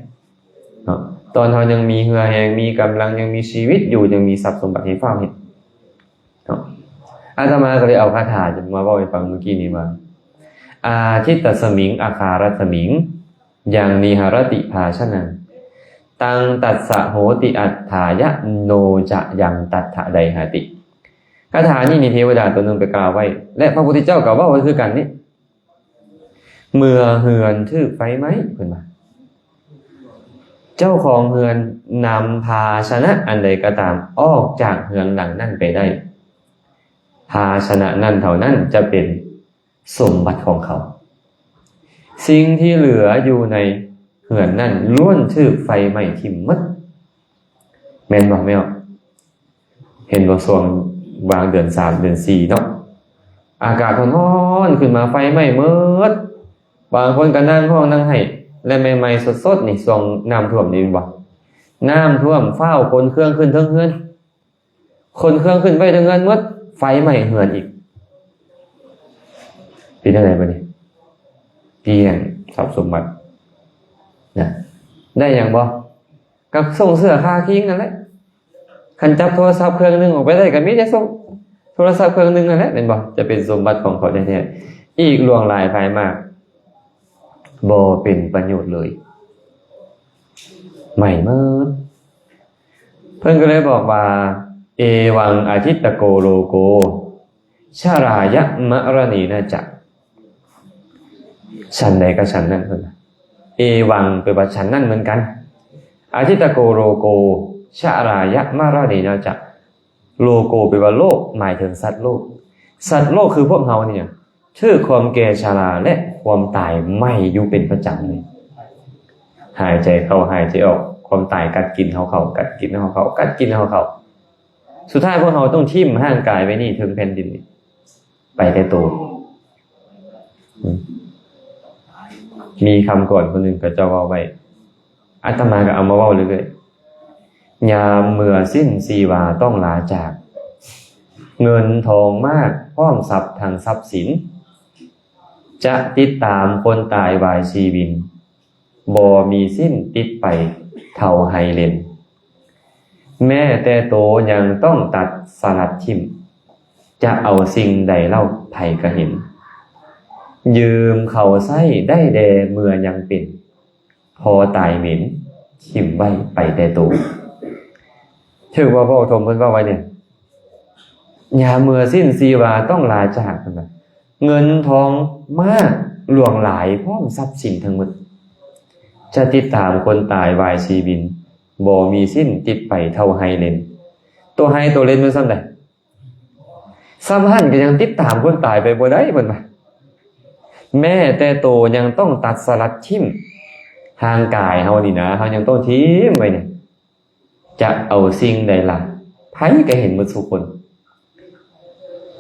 เนาะตอนเฮายังมีเหือแฮงมีกำลังยังมีชีวิตอยู่ยังมีทรัพย์สมบัติให้ฟ้าเฮ็ดเนาะอาตมาก็เลยเอาคาถาจะมาเว้าให้ฟังเมื่อกี้นี้ว่าอาทิตตสมิงอาคารัสมิงยังนิหรติภาชนังตังตัสสะโหติอัฏฐายะโนจะยังตัฏฐะไดหติคาถานี้มีเทวดาตัวหนึ่งไปกล่าวไว้และพระพุทธเจ้ากล่าวว่าไว้คือกันนี้เมื่อเฮือนทึกไฟไหมเพิ่นว่าเจ้าของเฮือนนำภาชนะอันใดก็ตามออกจากเฮือนหลังนั้นไปได้ภาชนะนั้นเท่านั้นจะเป็นสมบัติของเขาสิ่งที่เหลืออยู่ในเหือนนั่นล้วนถูกไฟไหม้ทิ่มหมดแม่นบ่แม่นเห็นบ่ช่วงวางเดือน3เดือน4เนาะอากาศร้อนๆขึ้นมาไฟไหม้หมดบางคนก็นั่งห้องนั่งให้และใหม่ๆสดๆนี่ช่วงน้ำท่วมนี่บ่น้ำท่วมฟ้าวคนเครื่องขึ้นเทิงเฮือนคนเครื่องขึ้นไว้เทิงเฮือนหมดไฟไหม้เฮือนอีกเป็นจังได๋บัดนี้เพียงทรัพย์สมบัตินะได้อย่างบ่ก็ส่งเสื้อค่าคิงนั่นแหละคันจับโทรศัพท์เครื่องนึงออกไปได้ก็มีแต่ส่งโทรศัพท์เครื่องนึงนั่นแหละเป็นบ่จะเป็นสมบัติของเขาแท้ๆอีกล่วงหลายภายมากบ่เป็นประโยชน์เลยใหม่เมิดเพิ่นก็เลยบอกว่าเอวังอาทิตตโกโลโกชารายะมะรณีนะจักฉันใดก็ฉันนั่นเพิ่นเอวังแปลว่าฉันนั่นเหมือนกันอาทิตตโกโลโกชารายะมะรณีนะจักโลโกแปลว่าโลกหมายถึงสัตว์โลกคือพวกเฮาเนี่ยชื่อความแก่ชราและความตายไม่อยู่เป็นประจำเลยหายใจเข้าหายใจออกความตายกัดกินเฮาเข้ากัดกินเฮาเข้ากัดกินเฮาเข้าสุดท้ายพวกเฮาต้องทิ่มห่างกายไว้นี่ถึงแผ่นดินนี่ไปแต่โตมีคำก่อนคนหนึ่งก็จะว่าไว้อาตมาก็เอามาเว้าเรื่อยๆยามเมื่อสิ้นชีวาต้องลาจากเงินทองมากพร้อมทรัพย์ทางทรัพย์สินจะติดตามคนตายวายชีวินบ่มีสิ้นติดไปเท่าไฮเลน แม้แต่โตยังต้องตัดสลัดทิ่มจะเอาสิ่งใดเล่าไผก็เห็นยืมเขาใส่ได้แดเมื่อยังเป็นพอตายเหม็นทิ่มไว้ไปแต่โตถือว่าพ่อทมเพิ่นว่าไว้เนี่ยอย่าเมื่อสิ้นชีวาต้องลาจากกันนะเงินทองมากหลวงหลายพร้อมทรัพย์สินทั้งหมดจะติดตามคนตายวายชีวินบ่มีสิ้นติดไปเท่าไฮเลนตัวไฮตัวเลนมันซ้ำใดซ้ำหันก็ยังติดตามคนตายไปบ่ได้เพิ่นว่าแม้แต่โตยังต้องตัดสลัดทิ่มทางกายเฮานี่นะเฮายังต้องทิ่มไว้เนี่ยจะเอาสิ่งใดล่ะไผก็เห็นหมดทุกคน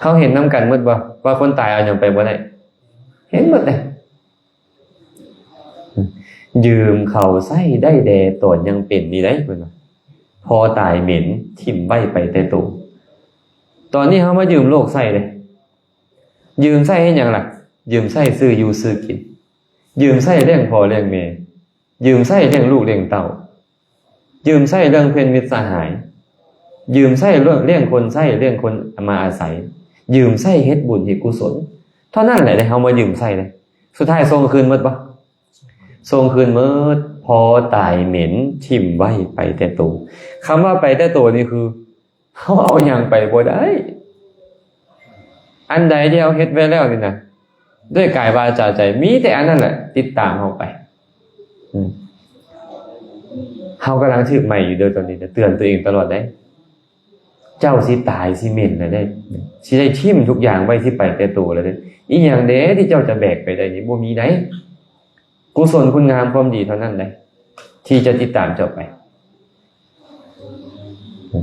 เฮาเห็นนำกันหมดบ่ว่าคนตายเอาหยังไปบ่ได้เห็นหมดเลยยืมเขาใส่ได้แดตนยังเป็นนี่ได้เพิ่นว่าพอตายเหม็นทิ่มไว้ไปแต่โตตอนนี้เฮามายืมโลกใส่เลยยืมใส่เฮ็ดหยังล่ะยืมใส่ซื้ออยู่ซื้อกินยืมใส่เลี้ยงพ่อเลี้ยงแม่ยืมใส่เลี้ยงลูกเลี้ยงเต้ายืมใส่เรื่องเพื่อนมิตรสหายยืมใส่เรื่องเลี้ยงคนใส่เลี้ยงคนมาอาศัยยืมใส่เฮ็ดบุญเฮ็ดกุศลเท่านั้นแหละได้เฮามายืมใส่เลยสุดท้ายส่งคืนหมดบ่ส่งคืนหมดพอตายเหม็นทิ่มไว้ไปแต่โตคำว่าไปแต่โตนี่คือเฮาเอาหยังไปบ่ได้อันใดที่เฮาเฮ็ดไว้แล้วนี่นะด้วยกายวาจาใจมีแต่อันนั้นแหละติดตามเฮาไปเฮากำลังถือใหม่อยู่เด้อตอนนี้เตือนตัวเองตลอดได้เจ้าสิตายสิเหม็นแล้วได้สิได้ทิ่มทุกอย่างไว้ที่ไปแต่โตแล้วเด้อีหยังเด้ที่เจ้าจะแบกไปได้นี่บ่มีได้กุศลคุณงามความดีเท่านั้นได้ที่จะติดตามเจ้าไป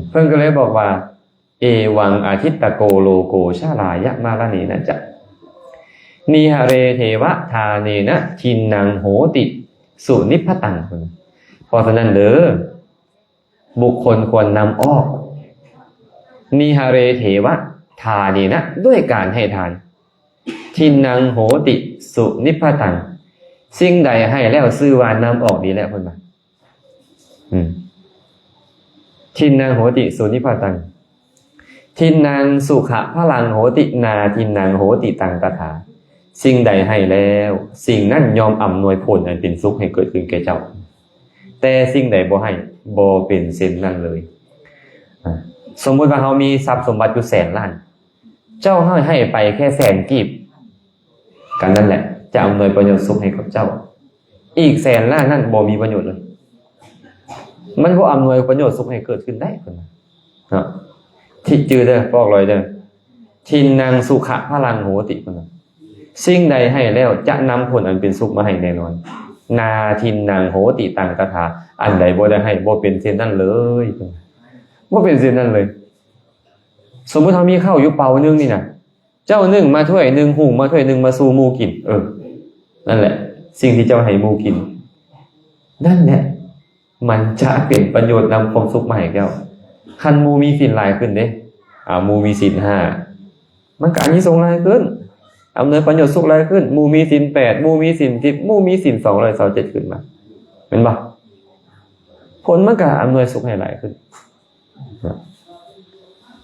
เพิ่นก็เลยบอกว่าเอวังอาทิตตโกโลโกชาลายะมาลเนนะจะนิหะเรเทวะทาเนนะทินนังโหติสุนิพพตังเพราะฉะนั้นเด้อบุคคลควรนำออกนิหะเรเทวะทาเนนะด้วยการให้ทานทินนังโหติสุนิพพตังสิ่งใดให้แล้วซื้อวานนำออกดีแล้วเพิ่นว่าทินนังโหติสุนิพพตังทินนังสุขะพลังโหตินาทินนังโหติตังตถาสิ่งใดให้แล้วสิ่งนั้นยอมอำนวยผลอันเป็นสุขให้เกิดขึ้นแก่เจ้าแต่สิ่งใดบ่ให้บ่เป็นเช่นนั้นเลยสมมุติว่าเฮามีทรัพย์สมบัติอยู่แสนล้านเจ้าให้ไปแค่แสนกีบกันนั่นแหละจะอำนวยประโยชน์สุขให้กับเจ้าอีกแสนล้านนั้นบ่มีประโยชน์เลยมันบ่อำนวยประโยชน์สุขให้เกิดขึ้นได้เพิ่นเนาะที่จือเด้อบอกเลยเด้อทินนังสุขะพลังโหติเพิ่นสิ่งใดให้แล้วจะนำผลอันเป็นสุขมาให้แน่นอนนาทินนางโหติตังตถาอันใดบ่ได้ให้บ่เป็นเช่นนั้นเลยบ่เป็นเช่นนั้นเลยสมมุติเฮามีข้าวอยู่เปานึงนี่น่ะเจ้านึ่งมาถ้วยนึงหุงมาถ้วยนึงมาสู่หมู่กินนั่นแหละสิ่งที่เจ้าให้หมู่กินนั่นแหละมันจะเป็นประโยชน์นำความสุขมาให้แก่เจ้าคันหมู่มีศีลหลายขึ้นเด้หมู่มีศีล5มันก็อานิสงส์หลายขึ้นอำนวยประโยชน์สุขหลายขึ้นหมู่มีศีล8หมู่มีศีล10หมู่มีศีล227ขึ้นมาเห็นบ่ผลมันก็อำนวยสุขให้หลายขึ้น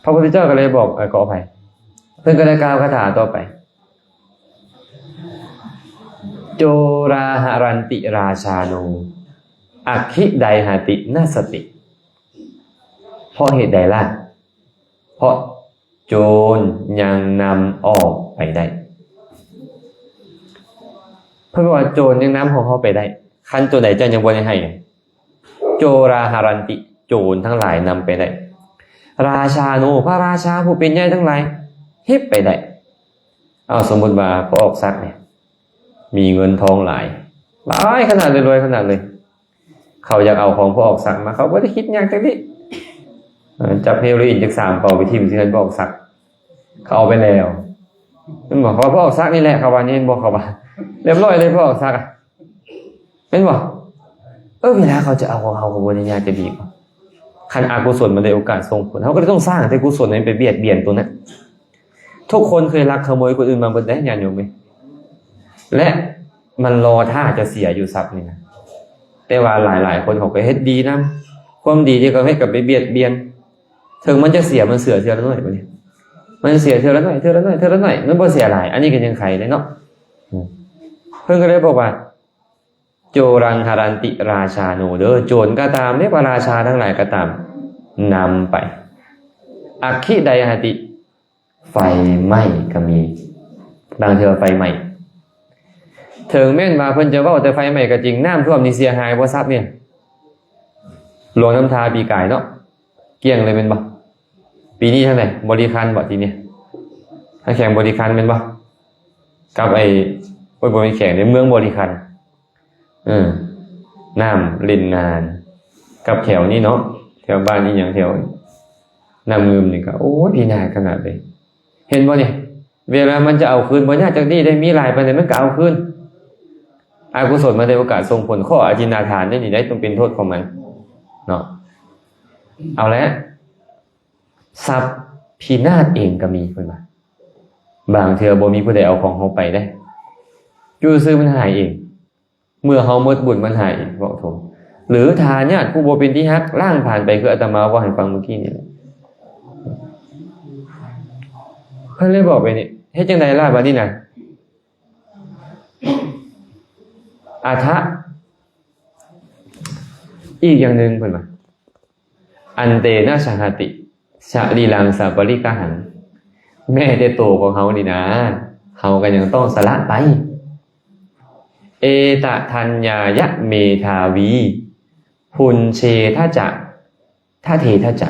พระพุทธเจ้าก็เลยบอกขออภัยเพิ่นก็ได้กล่าวคาถาต่อไปโจราหารันติราชาโนอัคคิไดหาตินาสติเพราะเหตุใดล่ะเพราะโจรยังนำออกไปได้เพิ่นว่าโจรยังนำของเขาไปได้คันตัวไหนเจ้ายังบ่ได้ให้โจราหารันติโจรทั้งหลายนำไปได้ราชาโนพระราชาผู้เป็นใหญ่ทั้งหลายเฮ็ดไปได้สมมุติว่าพระออกซักเนี่ยมีเงินทองหลายขนาดเลยรวยขนาดเลยเขาอยากเอาของพระออกซักมาเขาบ่ได้คิดหยังจังนี้จับเฮโรอีนจาก3เป่าไปทิ่มที่นั่นพระออกซักเขาเอาไปแล้วมันบอกว่าพระออกซักนี่แหละเขาว่านี่บ่เขาว่าเรียบร้อยเลยพระออกซักเป็นบ่เวลาเขาจะเอาของเขาบ่ได้ยากจะดีคันอกุศลมันได้โอกาสส่งผลเขาก็เลยต้องสร้างแต่กุศลนั้นไปเบียดเบียนตัวนั้นทุกคนเคยลักขโมยคนอื่นมาเบิดได้ญาติโยมมั้ยและมันรอท่าจะเสียอยู่ทรัพย์นี่นะแต่ว่าหลายๆคนเขาก็เฮ็ดดีนำค ความดีที่เขาให้กับไปเบียดเบียนถึงมันจะเสียมันเสือเท่าละหน่อยบ่เนี่ยมันเสียเท่าละหน่อยมันบ่เสียหลายอันนี้ก็ยังไขได้เนาะเพิ่นก็เลยบอกว่าโจรังหารันติราชาโนเด้อโจรก็ตามเนี่ยพระราชาทั้งหลายก็ตามนำไปอัคคิไดหติไฟไหม้ก็มีบางเทื่อไฟไหม้ถึงแม่นว่าเพิ่นจะเว้าแต่ไฟไหม้ก็จริงน้ำท่วมนี่เสียหายบ่ทรัพย์เนี่ยหลวงน้ำทาปีกายเนาะเกลี้ยงเลยเป็นบ่ปีนี้เท่าไหร่บริคันบ่ทีนี้ถ้าแข่งบริคันเป็นบ่กับไอ้บ่มีแข่งในเมืองบริคันน้ำเล่นงานกับแถวนี้เนาะแถวบ้านนี้อย่างแถวน้ำเงิมนี่ก็โอ้ยพินาศขนาดเลยเห็นบ่เนี่ยเวลามันจะเอาคืนบ่ยากจักนี้ได้มีหลายปานใดมันก็เอาคืนอกุศลมาได้โอกาสส่งผลข้ออาจินนาทานได้นี่ได้ต้องเป็นโทษของมันเนาะเอาแล้วทรัพย์พินาศเองก็มีเพิ่นว่าบางเทื่อบ่มีผู้ใดเอาของเฮาไปได้อยู่ซื่อมันหายเองเมื่อเฮาหมดบุญมันหายเองบอกตรงหรือทานญาติผู้บ่เป็นที่ฮักล่างผ่านไปคืออาตมาว่าให้ฟังเมื่อกี้นี่เพิ่นเลยบอกไปนี่เฮ็ดจังได๋ล่ะบัดนี้น่ะอาทะอีกอย่างหนึ่งเพิ่นว่าอันเตนะสหติชะลีลังสัปปริกหังแม่ได้โตของเฮานี่นะเฮาก็ยังต้องสละไปเอตทัญญายะเมธาวีพุนเชทะจะทะเททะจะ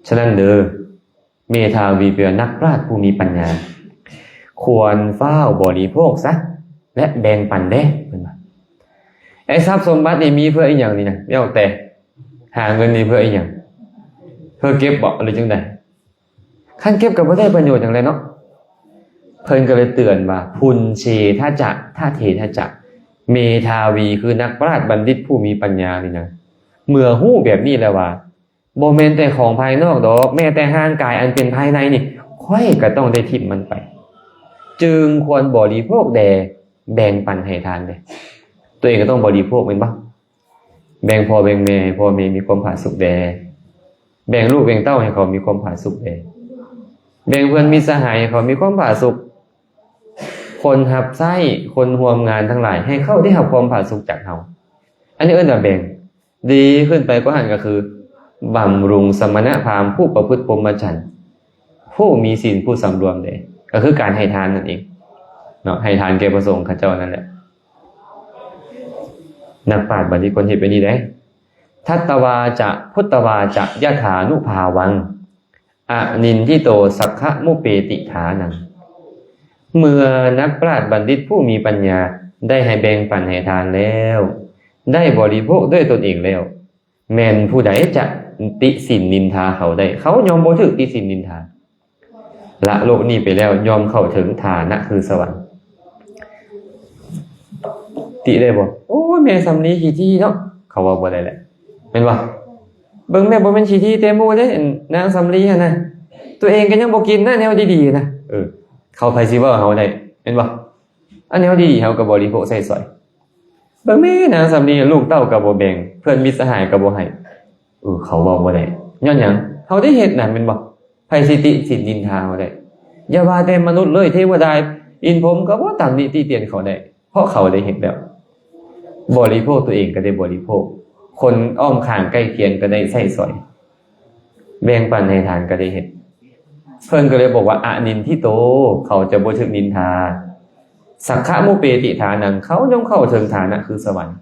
ฉะนั้นเด้อเมธาวีเป็นนักปราชญ์ผู้มีปัญญาควรเฝ้าบริโภคซะและแบ่งปันเด้เพิ่นว่าไอ้ทรัพย์สมบัตินี่มีเพื่ออีหยังนี่นะไม่เอาแต่หาเงินนี่เพื่ออีหยังเพื่อเก็บบ่หรือจังได๋คันเก็บก็บ่ได้ประโยชน์หยังเลยเนาะเพิ่นก็เลยเตือนว่าพุนเชทะจะทะเททะจะเมธาวีคือนักปราชญ์บัณฑิตผู้มีปัญญานี่นะเมื่อฮู้แบบนี้แล้วว่าบ่แม่นแต่ของภายนอกดอกแม้แต่ร่างกายอันเป็นภายในนี่ค่อยก็ต้องได้ทิ่มมันไปจึงควรบริโภคแด่แบ่งปันให้ทานเด้ตัวเองก็ต้องบริโภคแม่นบ่แบ่งพ่อแบ่งแม่ให้พ่อแม่มีความผาสุกแด่แบ่งลูกแบ่งเต้าให้เขามีความผาสุกแด่แบ่งเพื่อนมิตรสหายให้เขามีความผาสุกคนรับใช้คนร่วมงานทั้งหลายให้เขาได้รับความผาสุกจากเฮาอันนี้เอิ้นว่าแบ่งดีขึ้นไปก็หันก็คือบำรุงสมณพราหมณ์ผู้ประพฤติพรหมจรรย์ผู้มีศีลผู้สำรวมเด้ก็คือการให้ทานนั่นเองเนาะให้ทานแก่พระสงฆ์ข้าเจ้านั่นแหละนักปราชญ์บัณฑิตคนเฮ็ดไปนี่ได้ทัตตวาจะพุตตวาจะยะถานุภาวังอนินทิโตสักขะมุเปติฐานังเมื่อนักปราชญ์บัณฑิตผู้มีปัญญาได้ให้แบ่งปันให้ทานแล้วได้บริโภคด้วยตนเองแล้วแม่นผู้ใดจะติสินนินทาเขาได้เขายอมบ่ถูกติสินนินทาละโลกนี้ไปแล้วยอมเข้าถึงฐานะคือสวรรค์ติได้บ่โอ้แม่สำลีขี้ที่เนาะเขาว่าบ่ได้แหละแม่นบ่เบิ่งแม่บ่แม่นขี้ที่เต็มหมู่เด้นางสำลีหั่นน่ะตัวเองก็ยังบ่กินนะแนวดีๆนะเขาไผสิเว้าเฮาได้แม่นบ่อันแนวดีๆเฮาก็บริโภคใช้สอยเบิ่งแม่นางสำลีลูกเต้าก็บ่แบ่งเพื่อนมิตรสหายก็บ่ให้เขาเว้าบ่ได้ย้อนหยังเฮาได้เฮ็ดนั่นแม่นบ่ไผสิติสินนินทาเขาได้อย่าว่าแต่มนุษย์เลยเทวดาอินพรหมก็บ่ตำหนิติเตียนเขาได้เพราะเขาได้เฮ็ดแล้วบริโภคตัวเองก็ได้บริโภคคนอ้อมข้างใกล้เคียงก็ได้ใช้สอยแบ่งปันให้ทานก็ได้เฮ็ดเพิ่นก็เลยบอกว่าอนินทิโตเขาจะบ่ถูกนินทาสักขะมุเปติฐานังเขาย่อมเข้าถึงฐานะคือสวรรค์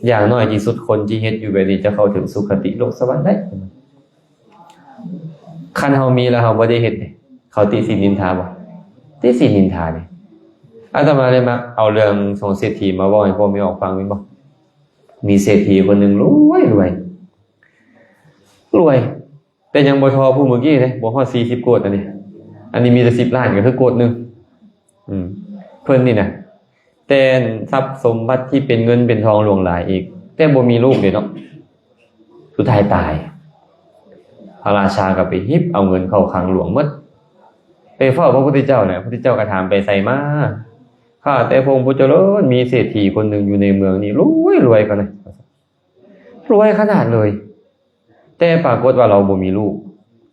อย่างน้อยที่สุดคนที่เฮ็ดอยู่แบบนี้จะเข้าถึงสุคติโลกสวรรค์ได้คันเฮามีแล้วเฮาบ่ได้เฮ็ดเขาติสินนินทาบ่ติสินนินทานี่อาตมาเลยมาเอาเรื่องของเศรษฐีมาเว้าให้พ่อแม่ออกฟังแม่นบ่มีเศรษฐีคนนึงรวยแต่ยังบ่ทอผู้เมื่อกี้เด้บ่ฮอด40โกฏอันนี้มีแต่10ล้านก็คือโกฏนึงเพิ่นนี่น่ะแต่ทรัพย์สมบัติที่เป็นเงินเป็นทองหลวงหลายอีกแต่บ่มีลูกเด้เนาะสุดท้ายตายพระราชาก็ไปฮิบเอาเงินเข้าคลังหลวงหมดไปเฝ้าพระพุทธเจ้าเนี่ยพระพุทธเจ้าก็ถามไปไสมาข้าแต่พระองค์ผู้เจริญมีเศรษฐีคนหนึ่งอยู่ในเมืองนี้รวยกันเลยรวยขนาดเลย แต่ปรากฏว่าเราบ่มีลูก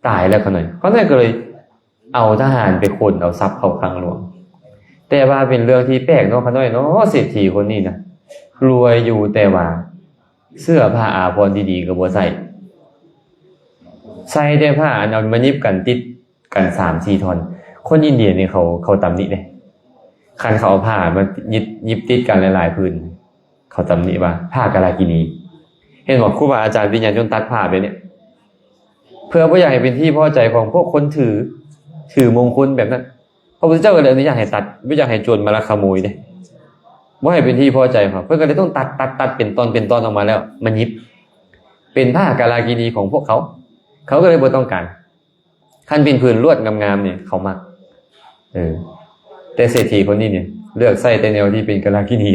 ตายแล้วเขาหน่อยก็เลยเอาทหารไปขนเอาทรัพย์เข้าคลังหลวงแต่ว่าเป็นเรื่องที่แปลกเนาะเขาหน่อยเนาะเศรษฐีคนนี้นะรวยอยู่แต่ว่าเสื้อผ้าอาภรณ์ดีๆก็บ่ใส่แต่ผ้าอันเอามายิบกันติดกัน 3-4 ท่อนคนอินเดียนี่เขาตำหนิเด้คันเขาเอาผ้ามายิบติดกันหลายๆพื้นเขาตำหนิว่าผ้ากาลากินีเห็นบอกครูบาอาจารย์วิญญาณจนตัดผ้าไปเนี่ยเพื่อบ่อยากให้เป็นที่พอใจของพวกคนถือมงคลแบบนั้นพระพุทธเจ้าก็เลยอนุญาตให้ตัดไม่อยากให้โจรมาลักขโมยเด้บ่ให้เป็นที่พอใจครับเพื่อนก็เลยต้องตัดเป็นตอนออกมาแล้วมันยิบเป็นผ้ากาลากินีของพวกเขาก็เลยบ่ต้องการคันเป็นพื้นลวดงามๆเนี่ยเขามักแต่เศรษฐีคนนี้เนี่ยเลือกใส่แต่แนวที่เป็นกาลากินี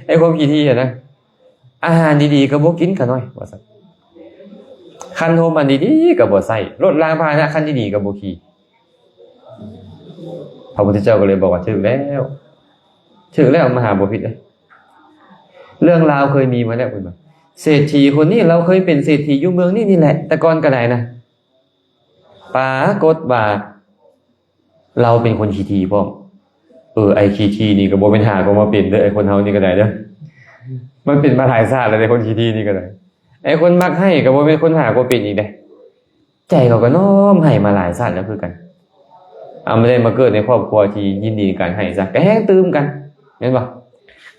ไอ้ความขี้ที่นะอาหารดีๆก็บ่กินกันหน่อยว่าซั่นคันโฮมอันดีๆก็บ่ใส่รถรางพาหนะคันดีๆก็บ่ขี่พระพุทธเจ้าก็เลยบอกว่าถึงแล้วมหาบ่ผิดเลยเรื่องราวเคยมีมาแล้วคุณบ่เศรษฐีคนนี้เราเคยเป็นเศรษฐีอยู่เมืองนี่แหละแต่ก่อนก็ได้นะปรากฏว่าเราเป็นคนขี้ทีพร้อมไอ้ขี้ทีนี่ก็บ่เป็นหาก็มาเป็นเด้อไอ้คนเฮานี่ก็ได้เด้อมันเป็นมาหลายชาติแล้วไอ้คนขี้ทีนี่ก็ได้ไอ้คนมักให้ก็บ่เป็นคนหาก็เป็นอีกเด้ใจเขาก็น้อมให้มาหลายชาติแล้วคือกันไม่ได้มาเกิดในครอบครัวที่ยินดีกันให้ซะก็แห้งตื้มกันเห็นบ่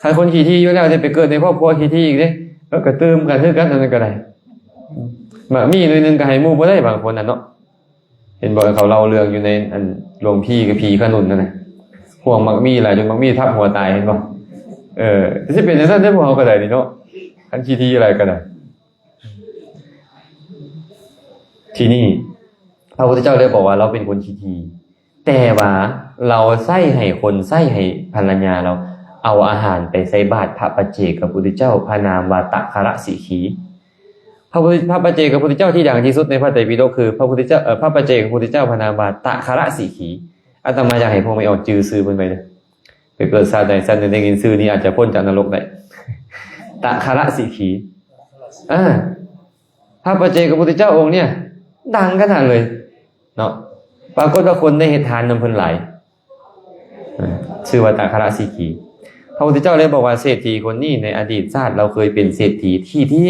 ถ้าคนขี้ทีอยู่แล้วจะไปเกิดในครอบครัวขี้ทีอีกเด้ก็ตื้มกันคือกันนั่นก็ได้มีหน่อยนึงก็ให้หมู่บ่ได้บางคนน่ะเนาะเห็นบ่เขาเล่าเรื่องอยู่ในอันหลวงพี่กับผีขนุนนั่นน่ะห่วงมักมีหลายจนมักมีทับหัวตายเห็นบ่สิเป็นจังซั่นได้พวกเฮาก็ได้นี่เนาะคันขี้ทีอะไรก็ได้ที่นี่พระพุทธเจ้าได้บอกว่าเราเป็นคนขี้ทีแต่ว่าเราใส่ให้คนใส่ให้ภรรยาเราเอาอาหารไปใส่บาตรพระปัจเจกพุทธเจ้าพระนามว่าตัคระสีขีพระปัจเจกพุทธเจ้าที่ดังที่สุดในพระไตรปิฎกคือพระพุทธเจ้าพระปัจเจกพุทธเจ้าพระนามว่าตัคระสีขีอาตมาอยากให้พวกไม่เอาชื่อซื้อเพิ่นไปเลยไปเกิดชาติใดชาติหนึ่งได้ยินชื่อนี้อาจจะพ้นจากนรกได้ตัคระสีขีพระปัจเจกพุทธเจ้าองค์เนี่ยดังขนาดเลยเนาะปรากฏว่าคนได้เฮ็ดทานนำเพิ่นหลายชื่อว่าตัคระสีขีพระพุทธเจ้าเลยบอกว่าเศรษฐีคนนี้ในอดีตชาติเราเคยเป็นเศรษฐีที่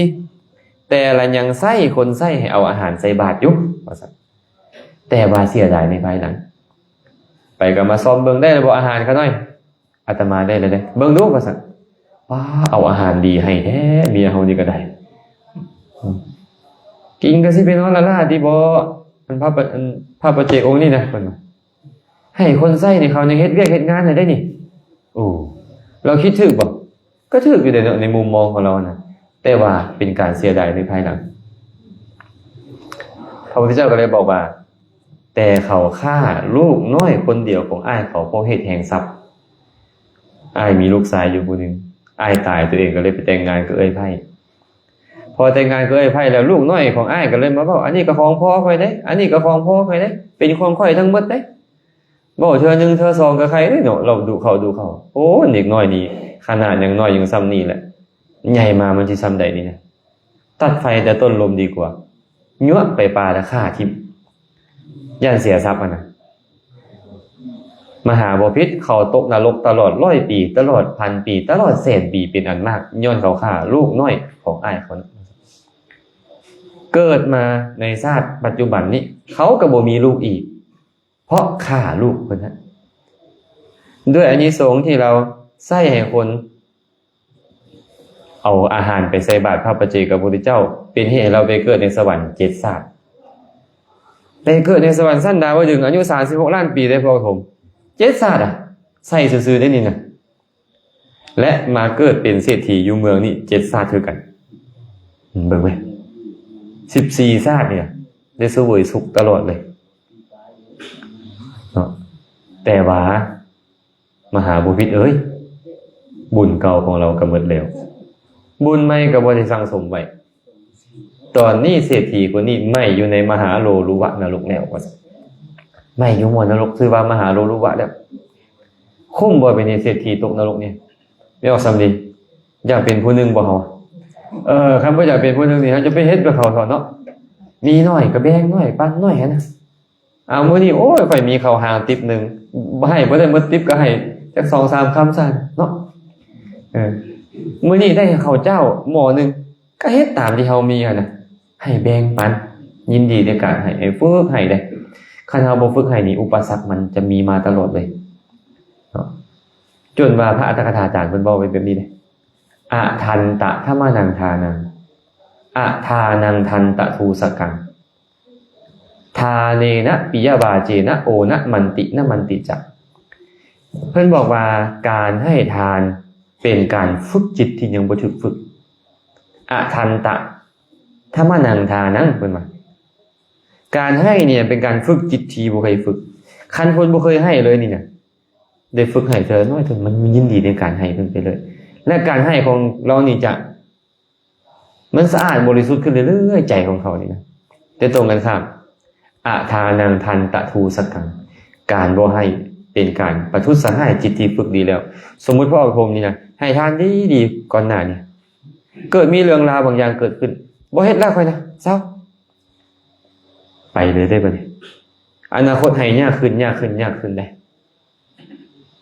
แต่ละยังใส่คนใส่ให้เอาอาหารใส่บาตรอยู่ว่าซั่นแต่ว่าเสียดายในภายหลังไปก็มาซ้อมเบิ่งได้บ่อาหารเขาหน่อยอาตมาได้เลยเด้เบิ่งดูว่าซั่นว้าเอาอาหารดีให้แท้เมียเฮานี่ก็ได้กินก็สิเป็นนอนละล่าที่บ่มันพระปัจเจกองค์นี่นะเพิ่นว่าให้คนใส่นี่เขายังเฮ็ดเวียกเฮ็ดงานได้นี่เราคิดถูกบ่ก็ถูกอยู่ในมุมมองของเรานะแต่ว่าเป็นการเสียดายในภายหลังพระพุทธเจ้าก็เลยบอกว่าแต่เขาฆ่าลูกน้อยคนเดียวของอ้ายเขาเพราะเหตุแห่งทรัพย์อ้ายมีลูกชายอยู่คนนึงอ้ายตายตัวเองก็เลยไปแต่งงานกับเอ้ยไพ่พอแต่งงานกับเอ้ยไพ่แล้วลูกน้อยของอ้ายก็เลยมาบอกอันนี้ก็ของพ่อค่อยเด้อันนี้ก็ของพ่อค่อยเด้เป็นของค่อยทั้งหมดเด้บ่เธอ1เธอ2กับใครเด้เนาะเราดูเขาโอ้เด็กน้อยนี่ขนาดยังน้อยยังซ้ำนี่แหละใหญ่มามันสิซ้ำใดนี่นะตัดไฟแต่ต้นลมดีกว่ายั่วไปปลาราคาทิพย์ย่านเสียทรัพย์นะมหาบ่พิษเขาตกนรกตลอด100 ปีตลอด1,000 ปีตลอด100,000 ปีเป็นอันมากย้อนเขาฆ่าลูกน้อยของอ้ายเขาเกิดมาในชาติปัจจุบันนี้เขาก็บ่มีลูกอีกเพราะฆ่าลูกเพิ่นฮะด้วยอานิสงส์ที่เราใส่ให้คนเอาอาหารไปใส่บาตรพระปัจเจกพุทธเจ้าเป็นเหตุให้เราไปเกิดในสวรรค์7ชาติไปเกิดในสวรรค์ชั้นดาวดึงส์อายุ36 ล้านปีได้พอผม7ชาติใส่ซื่อๆได้นี่นะและมาเกิดเป็นเศรษฐีอยู่เมืองนี่7ชาติคือกันเบิ่งมั้ย14ชาติเนี่ยได้เสวยสุขตลอดเลยเนาะแต่ว่ามหาบุพิตบุญเก่าของเราก็หมดแล้วบุญใหม่ก็บ่ได้สั่งสมไว้ตอนนี้เศรษฐีคนนี้ไม่อยู่ในมหาโลรุวะนรกแล้วว่าไม่อยู่หมู่นรกชื่อว่ามหาโลรุวะแล้วคุ้มบ่เป็นเศรษฐีตกนรกเนี่ยไม่ออกสำดีอยากเป็นผู้นึงบ่เฮาคันบ่อยากเป็นผู้นึงนี่เฮาจะไปเฮ็ดกับเขาเถาะเนาะ มีน้อยก็แบ่งน้อยปันน้อยนะเอามื้อนี้โอ้ยข่อยมีข้าวหางติ๊บนึงบ่ให้บ่ได้หมดติ๊บก็ให้จัก 2-3 คำซั่นเนาะมื้อนี้ได้ข้าวเจ้าหม้อนึงก็เฮ็ดตามที่เฮามีนะให้แบ่งปันยินดีในการให้ฝึกให้ได้คันเฮาบ่ฝึกให้นี่อุปสรรคมันจะมีมาตลอดเลยเนาะจนว่าพระอัตถกถาจารย์เพิ่นเว้าไว้แบบนี้เด้อะทันตะธรรมนังทานังอะทานังทันตะทูสกังทาเนนะปิยบาเจนะโอนะมันตินะมันติจักเพิ่นบอกว่าการให้ทานเป็นการฝึกจิตที่ยังบ่ถูกฝึกอะทันตะธรรมนังทานังเพิ่นว่าการให้เนี่ยเป็นการฝึกจิตที่บ่เคยฝึกคันคนบ่เคยให้เลยนี่เนี่ยได้ฝึกให้เธอน้อยเถอะมันยินดีในการให้เพิ่นไปเลยและการให้ของเรานี่จะมันสะอาดบริสุทธิ์ขึ้นเรื่อยๆใจของเขานี่นะแต่ตรงกันข้ามอะทานังทันตะทูสกังการบ่ให้เป็นการประทุษร้ายจิตที่ฝึกดีแล้วสมมุติพ่อผมนี่นะให้ทานดีๆก่อนหน้านี่เกิดมีเรื่องราวบางอย่างเกิดขึ้นบ่เฮ็ดแล้วค่อยนะเศร้าไปเลยได้บ่นี่อนาคตให้ยากขึ้นได้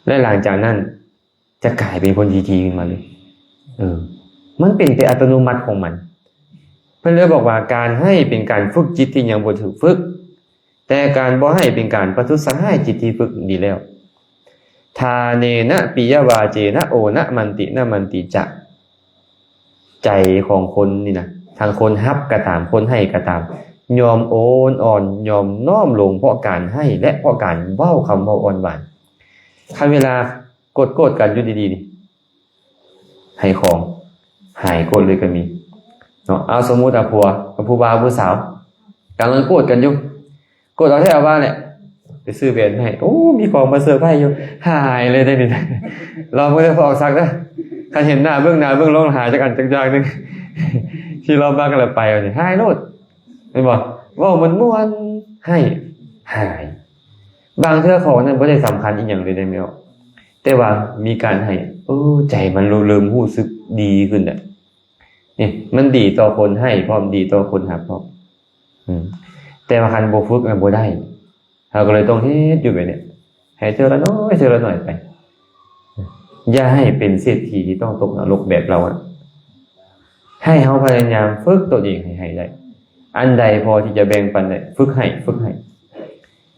และหลังจากนั้นจะกลายเป็นคนดีๆขึ้นมาเลยมันเป็นไปอัตโนมัติของมันเพิ่นเลยบอกว่าการให้เป็นการฝึกจิตที่ยังบ่ถูกฝึกแต่การบ่ให้เป็นการประทุษร้ายจิตที่ฝึกดีแล้วทาเนนะปิยวาเจนะโอนะมันตินะมันติจะใจของคนนี่นะทางคนรับก็ตามคนให้ก็ตามยอมโอนอ่อนยอมน้อมลงเพราะการให้และเพราะการเว้าคำเว้าอ่อนหวานคันเวลากดกันอยู่ดีๆนี่ให้ของหายโกรธเลยก็มีเนาะเอาสมมุติผัวกับผู้บ่าวผู้สาวกำลังโกรธกันอยู่โกรธเอาแท้เอาว่าแหละไปซื้อแหวนให้โอ้มีของมาเซอร์ไพรส์อยู่หายเลยได้ดิเราบ่ได้พอกซักนะคันเห็นหน้าเบื้องหน้าเบื้องหลังหาจักอันจักอย่างนึงที่เราบ้ากันแล้วไปเอานี่หายโลดแม่นบ่เว้ามันม่วนให้หายบางเทื่อของนั้นบ่ได้สำคัญอีหยังเลยได้แม่นแต่ว่ามีการให้ใจมันเริ่มรู้สึกดีขึ้นน่ะนี่มันดีต่อคนให้พร้อมดีต่อคนรับพร้อมแต่ว่าคันบ่ฝึกมันบ่ได้เราก็เลยต้องเฮ็ดอยู่แบบนี้ให้เจอละน้อยไปอย่าให้เป็นเศรษฐีที่ต้องตกนรกแบบเราอ่ะให้เฮาพยายามฝึกตัวเองให้ได้อันใดพอที่จะแบ่งปันได้ฝึกให้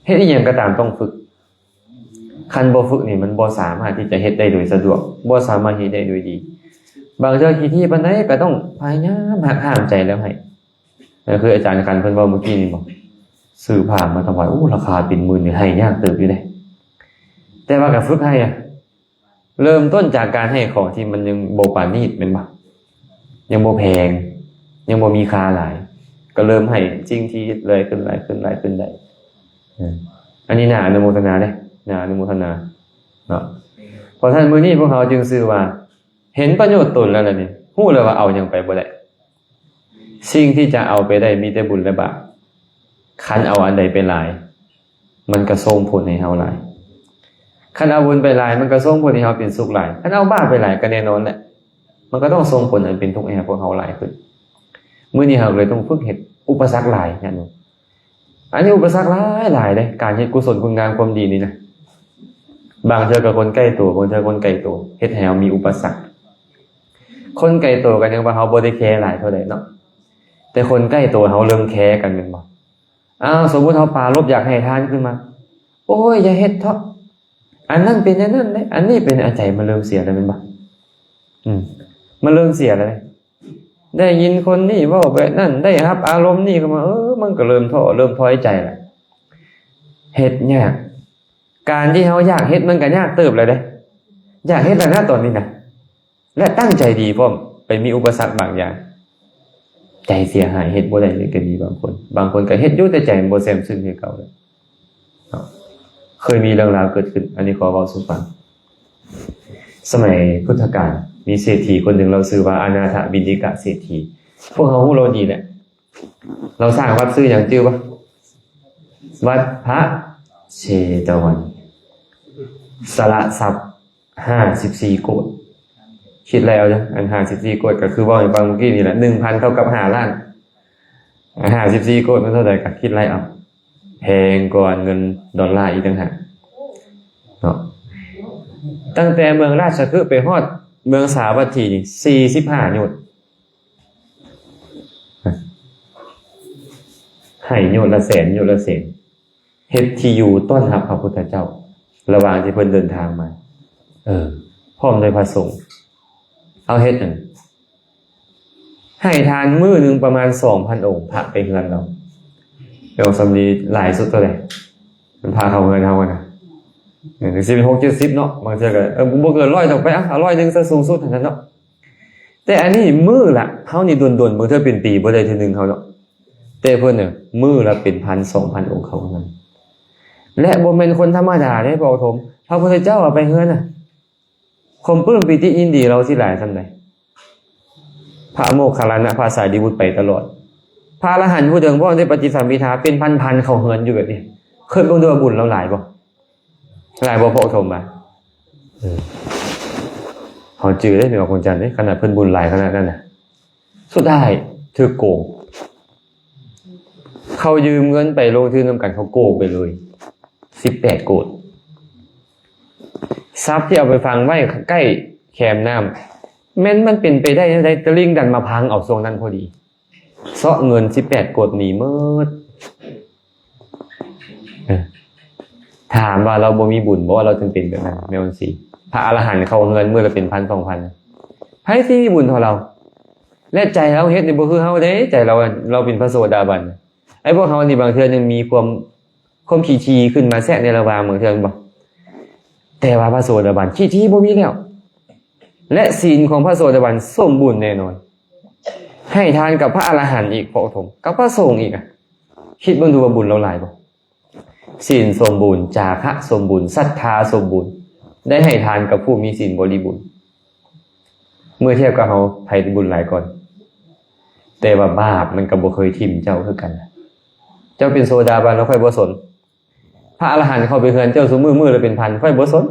เฮ็ดอีหยังก็ตามต้องฝึกคันบ่ฝึกนี่มันบ่สามารถที่จะเฮ็ดได้โดยสะดวกบ่สามารถเฮ็ดได้โดยดีบางเทื่อที่ปานใดก็ต้องพยายามหักห้ามใจแล้วให้นั่นคืออาจารย์คันเพิ่นเว้าเมื่อกี้นี่บ่ซื้อผ้ามาถวายราคาเป็นหมื่นนี่ให้ยากเติบอยู่เด้แต่ว่าก็ฝึกให้เริ่มต้นจากการให้ของที่มันยังบ่ปานนี้แม่นบ่ยังบ่แพงยังบ่มีค่าหลายก็เริ่มให้จริงที่เลยขึ้นได้อันนี้น่าอนุโมทนาเด้น่าอนุโมทนาเนาะเพราะฉะนั้นมื้อนี้พวกเราจึงชื่อว่าเห็นประโยชน์ตนแล้วล่ะนี่ฮู้เลยว่าเอาหยังไปบ่ได้สิ่งที่จะเอาไปได้มีแต่บุญและบาปคันเอาอันใดไปหลายมันก็ส่งผลให้เฮาหลายคันเอาบุญไปหลายมันก็ส่งผลให้เฮาเป็นสุขหลายคันเอาบาปไปหลายก็แน่นอนแหละมันก็ต้องส่งผลให้เป็นทุกข์ให้พวกเฮาหลายขึ้นมื้อนี้เฮาเลยต้องฝึกเฮ็ดอุปสรรคหลายอย่างนึงอันนี้อุปสรรคหลายเด้การเฮ็ดกุศลคุณงามความดีนี่นะบางเทื่อก็คนใกล้ตัวบางเทื่อคนไกลตัวเฮ็ดให้เฮามีอุปสรรคคนไกลตัวกันยังว่าเฮาบ่ได้แคร์หลายเท่าใดเนาะแต่คนใกล้ตัวเฮาเริ่มแคร์กันแม่นบ่สมมุติเฮาปารบอยากให้ทานขึ้นมาโอ้ยอย่าเฮ็ดเถาะอันนั้นเป็นอันนั้นเด้อันนี้เป็นอันใจมันเริ่มเสียแล้วแม่นบ่มันเริ่มเสียแล้วได้ยินคนนี้เว้าแบบนั้นได้รับอารมณ์นี้เข้ามามันก็เริ่มท้อเริ่มถอยใจแล้วเฮ็ดยากการที่เฮาอยากเฮ็ดมันก็ยากเติบเลยเด้อยากเฮ็ดแล้วนะตอนนี้นะและตั้งใจดีพร้อมไปมีอุปสรรคบางอย่างใจเสียหายเฮ็ดบ่ได้เลยก็มีบางคนก็เฮ็ดอยู่แต่ใจบ่แซ่บซึ้งคือเก่าเลยเคยมีเรื่องราวเกิดขึ้นอันนี้ขอเว้าสู่ฟังสมัยพุทธกาลมีเศรษฐีคนหนึ่งเราชื่อว่าอนาถบิณฑิกะเศรษฐีพวกเราฮู้เราดีแหละเราสร้างวัดชื่อหยังชื่อว่าวัดพระเชตวันสละทรัพย์54โกฏคิดแล้วจ้ะอัน54โกฏก็คือว่าให้ฟังเมื่อกี้นี่แหละ 1,000 เท่ากับ5ล้าน 54 โกดมันเท่าไหร่ก็คิดไล่เอาแพงกว่าเงินดอลลาร์อีกต่างหากเนาะตั้งแต่เมืองราชคฤห์ไปฮอดเมืองสาวัตถีนี่45 โยชน์ให้โยชน์ละแสนโยชน์ละแสนเฮ็ดที่อยู่ต้อนรับพระพุทธเจ้าระหว่างที่เพิ่นเดินทางมาพร้อมด้วยพระสงฆ์เอาเฮ็ดนั่นให้ทานมื้อนึงประมาณ 2,000 องค์พระไปเฮือนเราเดี๋ยวสำลีหลายสุดเท่าไหร่มันพาเข้าเฮือนเฮานะสิเป็น60-70เนาะบางเทื่อก็บ่เกิน100ดอกไปอ่ะ100นึงซะสูงสุดเท่านั้นเนาะแต่อันนี้มื้อละเฮานี่ดนๆบางเทื่อเป็นปีบ่ได้เทื่อนึงเฮาเนาะแต่เพิ่นน่ะมื้อละเป็น 1,000-2,000 องค์เข้าเฮือนและบ่แม่นคนธรรมดาเด้บ่าวถมพระพุทธเจ้าไปเฮือนน่ะคมปลื้มปิติยินดีเราสิหลายซำใดพระโมคคัลลานะพระสารีบุตรไปตลอดพระอรหันต์ผู้ถึงพร้อมด้วยปฏิสัมภิทาเป็นพันๆเข้าเฮือนอยู่แบบนี้เคยเบิ่งดูว่าบุญเราหลายบ่หลายบ่พระถมบ่เฮาจื้อได้เป็นว่าคนจันทร์เด้ขนาดเพิ่นบุญหลายขนาดนั้นน่ะสุดท้ายถูกโกงเขายืมเงินไปลงทุนนำกันเขาโกงไปเลย18 โกดทรัพย์ที่เอาไปฝังไว้ใกล้แคมน้ำแม้นมันเป็นไปได้ตะลิงดันมาพังเอาทรงนั้นพอดีเซาะเงิน18 โกดหนีหมดถามว่าเราบ่มีบุญบ่ว่าเราจึงเป็นแบบนั้นแม่นสิพระอรหันต์เขาเงินมื้อละเป็น 1,000-2,000 ไผสิมีบุญเท่าเราและใจเราเฮ็ดนี่บ่คือเฮาเด้ใจเราเป็นพระโสดาบันไอ้พวกเฮานี่บางเทื่อยังมีความขี้ๆขึ้นมาแทรกในระหว่างบางเทื่อบ่แต่ว่าพระโสดาบันขี้ๆบ่มีแล้วและศีลของพระโสดาบันสมบูรณ์แน่นอนให้ทานกับพระอรหันต์อีกพระองค์กับพระสงฆ์อีกคิดเบิ่งดูว่าบุญเราหลายบ่ศีลสมบูรณ์จาคะสมบูรณ์ศรัทธาสมบูรณ์ได้ให้ทานกับผู้มีศีลบริบูรณ์เมื่อเทียบกับเฮาไผบุญหลายก่อนแต่ว่าบาปมันก็บ่เคยทิ่มเจ้าคือกันเจ้าเป็นโสดาบันแล้วค่อยบ่สนพระอรหันต์เข้าไปเฮือนเจ้าซุมื้อละเป็นพันค่อยบ่สน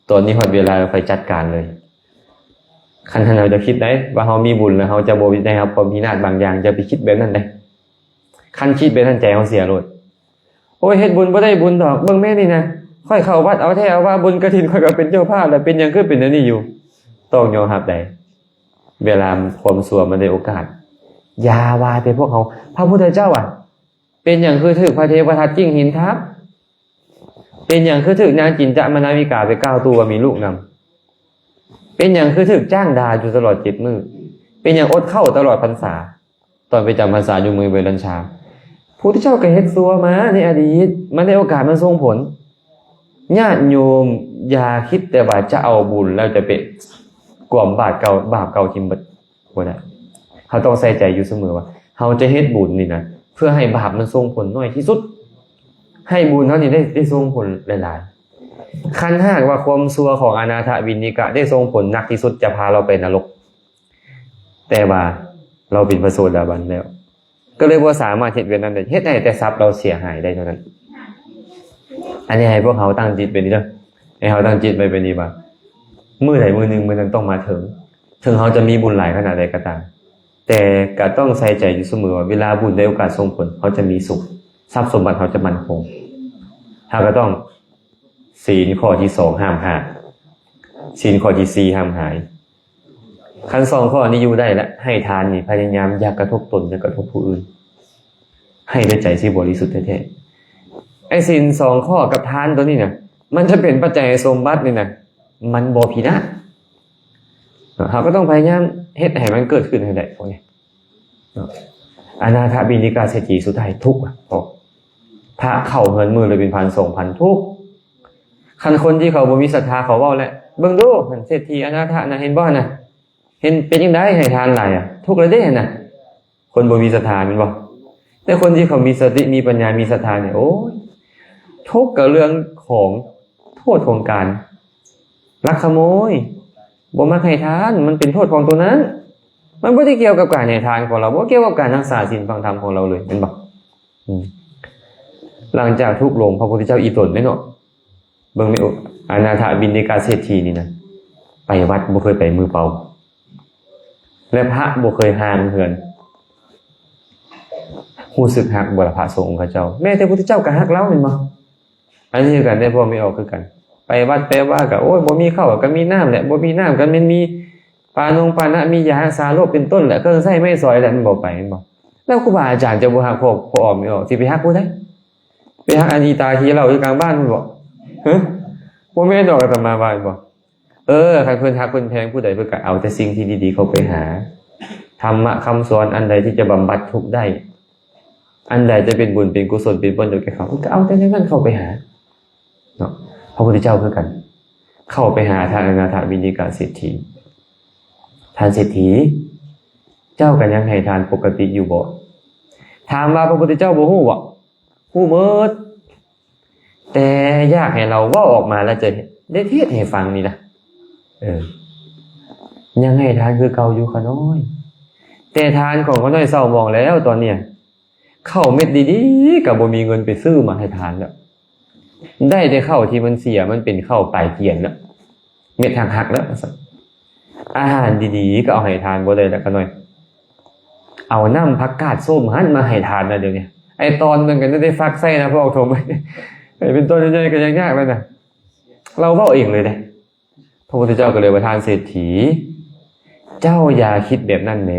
ตอนนี้ฮอดเวลาค่อยจัดการเลยคันท่านเราจะคิดได้ว่าเฮามีบุญแล้วเฮาจะบ่ได้รับความพินาศบางอย่างจะไปคิดแบบนั้นได้คันคิดแบบนั้นใจเฮาเสียโลดโอ้ยเฮ็ดบุญบ่ได้บุญดอกเบิ่งแม่นี่นะค่อยเข้าวัดเอาแท้ว่าบุญกฐินค่อยก็เป็นเจ้าภาพแล้วเป็นหยังคือเป็นอันนี้อยู่ต้องยอมรับได้เวลาความชั่วมันได้โอกาสอย่าว่าแต่พวกเขาพระพุทธเจ้าเป็นหยังคือถึกพระเทวทัตจิ้งหินทับเป็นหยังคือถึกนางจินจะมนาวิกาไป9 ตัวมีลูกนำเป็นหยังคือถึกจ้างดาอยู่ตลอด7 มื้อเป็นหยังอดเข้าตลอดพรรษาตอนไปจำพรรษาอยู่เมืองเวรัญชาพุทธเจ้าก็เฮ็ดซัวมาในอดีตมันได้โอกาสมันส่งผลญาติโยมอย่าคิดแต่ว่าจะเอาบุญแล้วจะไปกวมบาปเก่าทิ่มบ่ได้เฮาต้องใส่ใจอยู่เสมอว่าเฮาจะเฮ็ดบุญนี่นะเพื่อให้บาปมันส่งผลน้อยที่สุดให้บุญเท่านี้ได้ส่งผลหลายๆคันหากว่าความชั่วของอนาถวินิกะได้ส่งผลหนักที่สุดจะพาเราไปนรกแต่ว่าเราเป็นพระโสดาบันแล้วก็เลยบ่สามารถเฮ็ดแบบนั้นได้เฮ็ดได้แต่ทรัพย์เราเสียหายได้เท่านั้นอันนี้ให้พวกเขาตั้งจิตเป็นนี่เด้อให้เขาตั้งจิตไปเป็นนี่ว่ามื้อใดมื้อนึงมันต้องมาถึงเขาจะมีบุญหลายขนาดใดก็ตามแต่ก็ต้องใส่ใจอยู่เสมอว่าเวลาบุญได้โอกาสส่งผลเขาจะมีสุขทรัพย์สมบัติเขาจะมั่นคงถ้าก็ต้องศีลข้อที่2ห้ามขาดศีลข้อที่4ห้ามหายขั้น2ข้อนี้อยู่ได้แล้วให้ทานนี่พยายามอย่ากระทบตนอย่ากระทบผู้อื่นให้ด้วยใจที่บริสุทธิ์แท้ๆไอ้ศีล2ข้อกับทานตัวนี้เนี่ยมันจะเป็นปัจจัยสมบัตินี่นะมันบ่พินาศเขาก็ต้องพยายามเฮ็ดให้มันเกิดขึ้นให้ได้พวกนี้อนาถบิณฑิกาเศรษฐีสุดท้ายทุกข์พอพระเข้าเงินมือเลยเป็น 1,000-2,000 ทุกข์คันคนที่เขาบ่มีศรัทธาเขาเว้าแหละเบิ่งดูเพิ่นเศรษฐีอนาถน่ะเห็นบ่น่ะเห็นเป็นจังได๋ให้ทานหลายทุกข์แล้วเด้น่ะคนบ่มีศรัทธาแม่นบ่แต่คนที่เขามีสติมีปัญญามีศรัทธาเนี่ยโอ้ยทุกข์กับเรื่องของโทษของการลักขโมยบ่มักให้ทานมันเป็นโทษของตัวนั้นมันบ่ได้เกี่ยวกับการให้ทานของเราบ่เกี่ยวกับการรักษาศีลฟังธรรมของเราเลยแม่นบ่หลังจากทุกข์ลงพระพุทธเจ้าอีตนเนาะเบิ่งแม่อนาถบิณฑิกาเศรษฐีนี่นะไปวัดบ่เคยไปมือเปล่าและพระบ่เคยห่างเหิน รู้สึกฮักบ่ล่ะพระสงฆ์เขาเจ้าแม้แต่พระพุทธเจ้าก็ฮักเราแม่นบ่อันนี้คือกันได้พ่อไม่ออกคือกันไปวัดไปว่าก็โอ้ยบ่มีข้าวก็มีน้ำแหละบ่มีน้ำก็มันมีปานะมียารักษาโรคเป็นต้นแหละเครื่องใช้ไม้สอยแหละมันบ่ไปแม่นบ่แล้วครูบาอาจารย์จะบ่ฮักพวกออกไม่ออกสิไปฮักผู้ใดไปฮักอันอีตาขี้เหล้าอยู่กลางบ้านพุ่นบ่ฮะบ่แม่นดอกอาตมาว่าบ่คันเพิ่นฮักเพิ่นแพงผู้ใดเพิ่นก็เอาแต่สิ่งที่ดีๆเข้าไปหาธรรมะคำสอนอันใดที่จะบำบัดทุกข์ได้อันใดจะเป็นบุญเป็นกุศลเป็นประโยชน์แก่เขาก็เอาแต่นั้นเข้าไปหาเนาะพระพุทธเจ้าคือกันเข้าไปหาทานอนาถวินิกาเศรษฐีทานเศรษฐีเจ้ากันยังให้ทานปกติอยู่บ่ถามว่าพระพุทธเจ้าบ่ฮู้บ่ฮู้หมดแต่อยากให้เราเว้าออกมาแล้วจะได้เทศน์ให้ฟังนี่ล่ะยังให้ทานคือเก่าอยู่ขน้อยแต่ทานของขน้อยเศร้ามองแล้วตอนเนี้ยข้าวเม็ดดีๆก็บ่มีเงินไปซื้อมาให้ทานแล้วได้แต่ข้าวที่มันเสียมันเป็นข้าวปลายเกียนแล้วเม็ดหักๆแล้วอาหารดีๆก็เอาให้ทานบ่ได้แล้วขน้อยเอาน้ำผักกาดส้มหั่นมาให้ทานนะเดี๋ยวนี้ไอ้ตอนนึงก็ได้ฟักไส้นะพวกโทมไอ้เป็นต้นใหญ่ๆก็ยังยากแล้วนะเราเว้าเองเลยเด้พระพุทธเจ้าก็เลยว่าทานเศรษฐีเจ้าอย่าคิดแบบนั้นแหม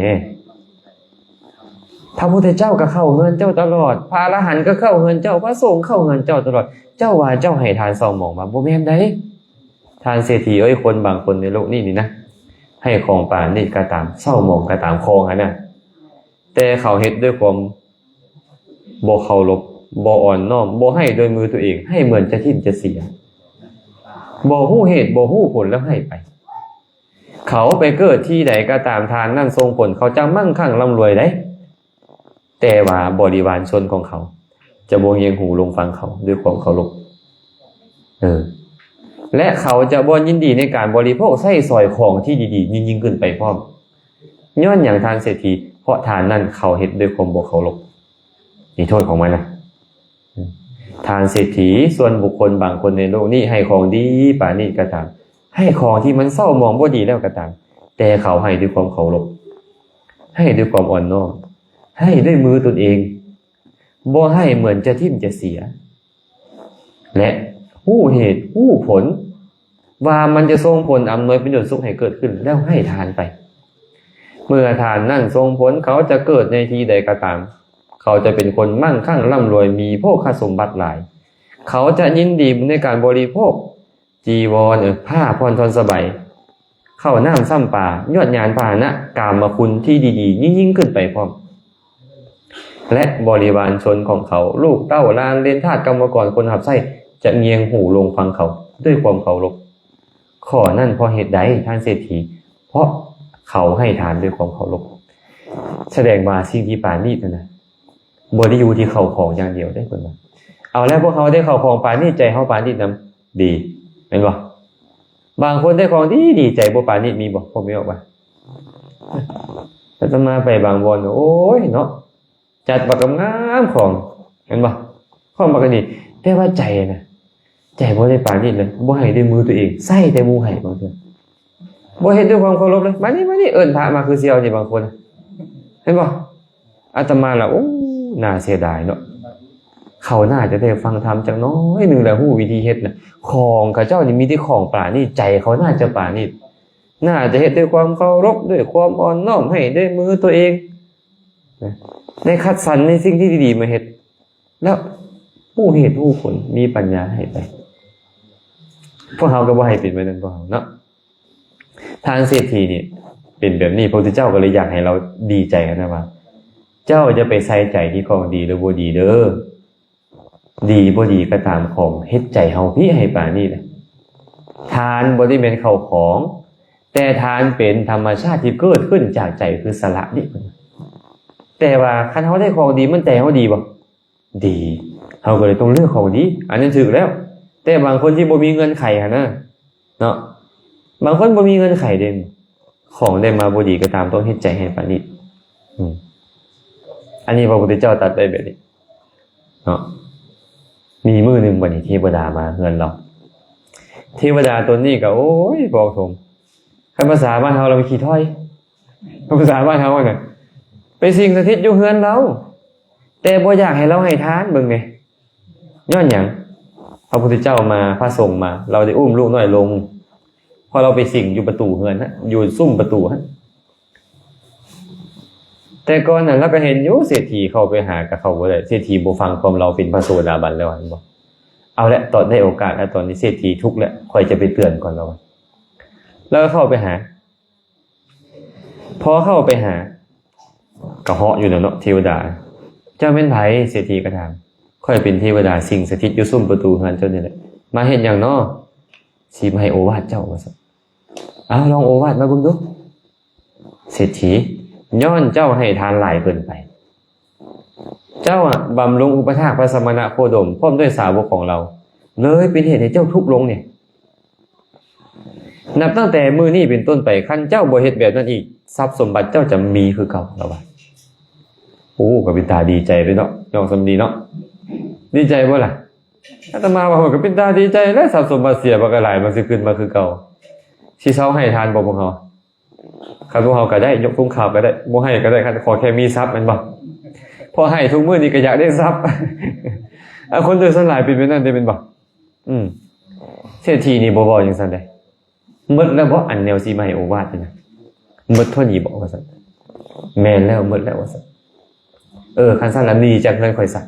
พระพุทธเจ้าก็เข้าเงินเจ้าตลอดพระอรหันต์ก็เข้าเงินเจ้าพระสงฆ์เข้าเงินเจ้าตลอดเจ้าว่าเจ้าให้ทาน2หม่องมาบ่แม่นได้ทานเศรษฐีคนบางคนในโลกนี้นี่นะให้ของปานนี่ก็ตาม2หม่องก็ตามคองหั่นน่ะแต่เขาเฮ็ดด้วยความบ่เคารพบ่อ่อนน้อมบ่ให้โดยมือตัวเองให้เหมือนจะทิ่มจะเสียบ่ฮู้เหตุบ่ฮู้ผลแล้วให้ไปเขาไปเกิดที่ใดก็ตามทานนั่นทรงผลเขาจะมั่งคั่งร่ำรวยได้แต่ว่าบริวารชนของเขาจะบ่เงียงหูลงฟังเขาด้วยความเคารพและเขาจะบ่ยินดีในการบริโภคใช้สอยของที่ดีๆยิ่งขึ้นไปพร้อมย้อนอย่างทานเศรษฐีเพราะทานนั้นเขาเฮ็ดด้วยความบ่เคารพนี่โทษของมันนะทานเศรษฐีส่วนบุคคลบางคนในโลกนี้ให้ของดีปานนี้ก็ตามให้ของที่มันเศร้ามองบ่ดีแล้วก็ตามแต่เขาให้ด้วยความเคารพให้ด้วยความอ่อนน้อมให้ด้วยมือตนเองบ่ให้เหมือนจะทิ่มจะเสียและฮู้เหตุฮู้ผลว่ามันจะส่งผลอำนวยประโยชน์สุขให้เกิดขึ้นแล้วให้ทานไปเมื่อทานนั่นส่งผลเขาจะเกิดในที่ใดก็ตามเขาจะเป็นคนมั่งคั่งร่ำรวยมีโภคสมบัติหลายเขาจะยินดีในการบริโภคจีวรผ้าพรทรสบายข้าวน้ำซ้ำปลายอดยานพาหนะกามคุณที่ดีๆยิ่งขึ้นไปพร้อมและบริวารชนของเขาลูกเต้าล้านเลนทาสกรรมกรคนหับไส้จะเงียงหูลงฟังเขาด้วยความเคารพข้อนั่นเพราะเหตุใดท่านเศรษฐีเพราะเขาให้ทานด้วยความเคารพแสดงมาสิ่งที่ปานีตนะบริยูที่เขาของอย่างเดียวได้คนละเอาแล้วพวกเขาได้เขาของปานีใจเขาปานีนำดีเห็นบ่บางคนได้ของดีใจบ่ปานีมีบ่ผมไม่ออกว่าแต่จะมาไปบางบอนโอ้ยเนาะจัดบักงามของเห็นบ่ของบักนี่แต่ว่าใจนะใจบ่ได้ปานีเลยบ่ให้ด้วยมือตัวเองใส่แต่มือให้บางทีบ่เฮ็ดด้วยความเคารพเลยมานี่เอิ้นพระมาคือเสียวนี่บางคนเห็นบ่อาตมาล่ะโอ้น่าเสียดายเนาะเขาน่าจะได้ฟังธรรมจักน้อยนึงแล้วฮู้วิธีเฮ็ดน่ะของเขาเจ้านี่มีแต่ของปราณีตใจเขาน่าจะปราณีตน่าจะเฮ็ดด้วยความเคารพด้วยความอ่อนน้อมให้ด้วยมือตัวเองได้คัดสรรในสิ่งที่ดีๆมาเฮ็ดแล้วผู้เหตุผู้ผลมีปัญญาให้ไปพวกเขาก็บ่ให้เป็นไปนั่นพวกเขาเนาะทางเศรษฐีนี่เป็นแบบนี้พระพุทธเจ้าก็เลยอยากให้เราดีใจกันนะว่าเจ้าจะไปใส่ใจที่ของดีหรือบ่ดีเด้อดีบ่ดีก็ตามของเฮ็ดใจเฮาพี่ให้ปานนี้แหละทานบ่ได้เป็นเข้าของแต่ทานเป็นธรรมชาติที่เกิดขึ้นจากใจคือสละนี่แต่ว่าคันเฮาได้ของดีมันใจเฮาดีบ่ดีเฮาก็เลยต้องเลือกของดีอันนั้นถูกแล้วแต่บางคนที่บ่มีเงินไขหั่นน่ะเนาะบางคนบ่มีเงินไขเด้ของได้มาบ่ดีก็ตามต้องเฮ็ดใจให้ปานนี้อันนี้พระพุทธเจ้าตรัสได้แบบนี้เนาะมีมื้อนึงบัดนี้เทวดามาเฮือนเราเทวดาตนนี้ก็โอ้ยบอกถมภาษาบ้านเฮาเราขี้ถ้อยภาษาบ้านเฮาน่ะไปสิ่งสถิตอยู่เฮือนเรา แต่บ่อยากให้เราให้ทานเบิ่งแหมย้อนหยังพระพุทธเจ้ามาพระสงฆ์มาเราได้อุ้มลูกน้อยลงพอเราไปสิงอยู่ประตูเฮือนฮะอยู่ซุ่มประตูฮะแต่ก่อนนั้นเราก็เห็นอยู่เศรษฐีเข้าไปหากับเขาบ่ได้เศรษฐีบ่ฟังความเราเป็นพระโสดาบันแล้วบ่เอาละตอนได้โอกาสแล้วตอนนี้เศรษฐีทุกข์แล้วค่อยจะไปเตือนก่อนเราแล้วก็เข้าไปหาพอเข้าไปหากระเหาะอยู่เนาะเทวดาเจ้าเป็นไผเศรษฐีก็ถามค่อยเป็นเทวดาสิงสถิตอยู่ซุ่มประตูเฮือนเจ้านี่แหละมาเฮ็ดหยังเนาะสิมาให้โอวาทเจ้าว่าซั่นอ้าวลองโอวาทมาเบิ่งดูเศรษฐีย้อนเจ้าให้ทานหลายเกินไปเจ้าบำรุงอุปถากพระสมณะโคดมพร้อมด้วยสาวกของเราเลยเป็นเหตุให้เจ้าทุกข์ลงเนี่ยนับตั้งแต่มื้อนี้เป็นต้นไปคันเจ้าบ่เฮ็ดแบบนั้นอีกทรัพย์สมบัติเจ้าจะมีคือเก่าแล้วว่าโอ้ก็เป็นตาดีใจเลยเนาะยองสำดีเนาะดีใจบ่ล่ะอาตมาว่าก็เป็นตาดีใจแล้วทรัพย์สมบัติเสียบ่ก็หลายมันสิขึ้นมาคือเก่าสิเซาให้ทานบ่พวกเฮาคันพวกเฮาก็ได้ยกทุ่งข่าวก็ได้บ่ให้ก็ได้คันขอแค่มีทรัพย์แม่นบ่พอให้ทุกมื้อนี้ก็อยากได้ทรัพย์คนโดยส่วนหลายเป็นแบบนั้นได้เป็นบ่เศรษฐีนี่บ่จังซั่นได้หมดแล้วบ่อันแนวสิมาให้โอวาทนะหมดเท่านี้บ่ว่าซั่นแม่นแล้วหมดแล้วว่าซั่นคันซั่นละหนีจากเงินข่อยซะ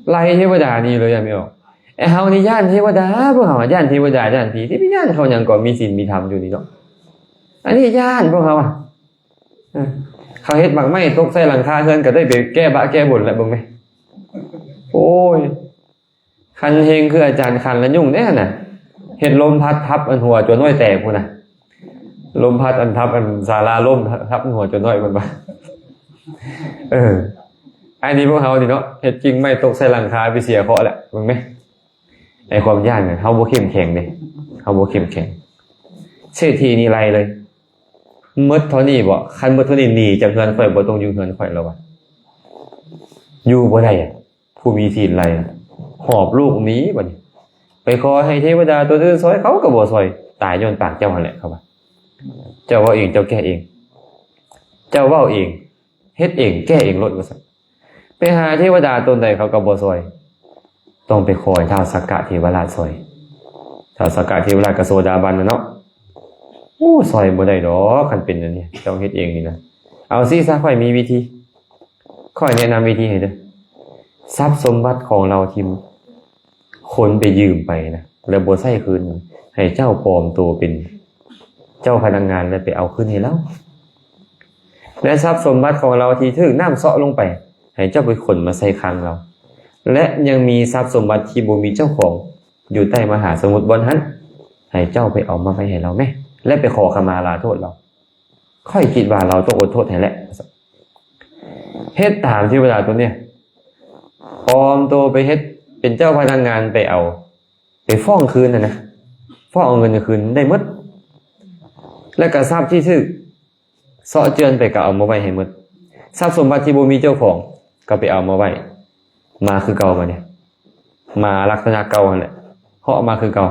ไล่เทวดานี่เลยยังไม่ออกไอ้เฮานี่ย่านเทวดาพวกเฮาย่านเทวดาย่านผีที่ไปย่านเขาหยังก็มีศีลมีธรรมอยู่นี่เนาะอันนี้ย่านพวกเฮาเขาเฮ็ดบักไม้ตกใส่หลังคาเฮือนก็ได้ไปแก้บะแก้บ่นแล้วเบิ่งมั้ยโอ้ยคันเฮงคืออาจารย์คันละยุ่งแน่น่ะเฮ็ดลมพัดทับอันหัวจนน้อยแตกพุ่นน่ะลมพัดอันทับอันศาลาล่มทับหัวจนน้อยมันบ่อันนี้พวกเฮานี่เนาะเฮ็ดจริงไม่ตกใส่หลังคาไปเสียเคราะห์แหละเบิ่งมั้ยไอ้ความย่านน่ะเฮาบ่เข้มแข็งเด้เฮาบ่เข้มแข็งเศรษฐีนี่ไรเลยหมดเท่านี้บ่คันหมดเท่านี้หนีจากเฮือนข่อยบ่ต้องอยู่เฮือนข่อยแล้วว่ะอยู่บ่ได้ผู้มีศีลไรหอบลูกหนีบัดนี้ไปขอให้เทวดาตัวอื่นซอยเขาก็บ่ซอยตายย้อนปากเจ้าหั่นแหละครับว่าเจ้าเว้าเองเจ้าแก้เองเจ้าเว้าเองเฮ็ดเองแก้เองลดว่าซั่นไปหาเทวดาตนใดเขาก็บ่ซอยต้องไปขอให้ท้าวสักกะเทวราชซอยท้าวสักกะเทวราชก็โสดาบันน่ะเนาะโอ้ซอยบ่ได้ดอกคันเป็นอันนี้เจ้าเฮ็ดเองนี่นะเอาสิซะค่อยมีวิธีค่อยแนะนำวิธีให้เด้อทรัพย์สมบัติของเราที่คนไปยืมไปนะแล้วบ่ใช้คืนให้เจ้าปลอมตัวเป็นเจ้าพนักงานแล้วไปเอาคืนให้เราและทรัพย์สมบัติของเราที่ถูกน้ำเซาะลงไปให้เจ้าไปขนมาใส่คลังเราและยังมีทรัพย์สมบัติที่บ่มีเจ้าของอยู่ใต้มหาสมุทรบนนั้นให้เจ้าไปเอามาให้เราแม่และไปขอขมาลาโทษเราค่อยคิดว่าเราต้องอดโทษให้แหละเฮ็ดตามที่เวลาตัวเนี้ยปลอมตัวไปเฮ็ดเป็นเจ้าพนักงานไปเอาไปฟ้องคืนนะฟ้องเอาเงินคืนได้หมดและก็ทรัพย์ที่ถูกเซาะเจือนไปก็เอามาไว้ให้หมดทรัพย์สมบัติที่บ่มีเจ้าของก็ไปเอามาไว้มาคือเก่ามาเนี่ยมาลักษณะเก่านั่นแหละเหาะมาคือเก่า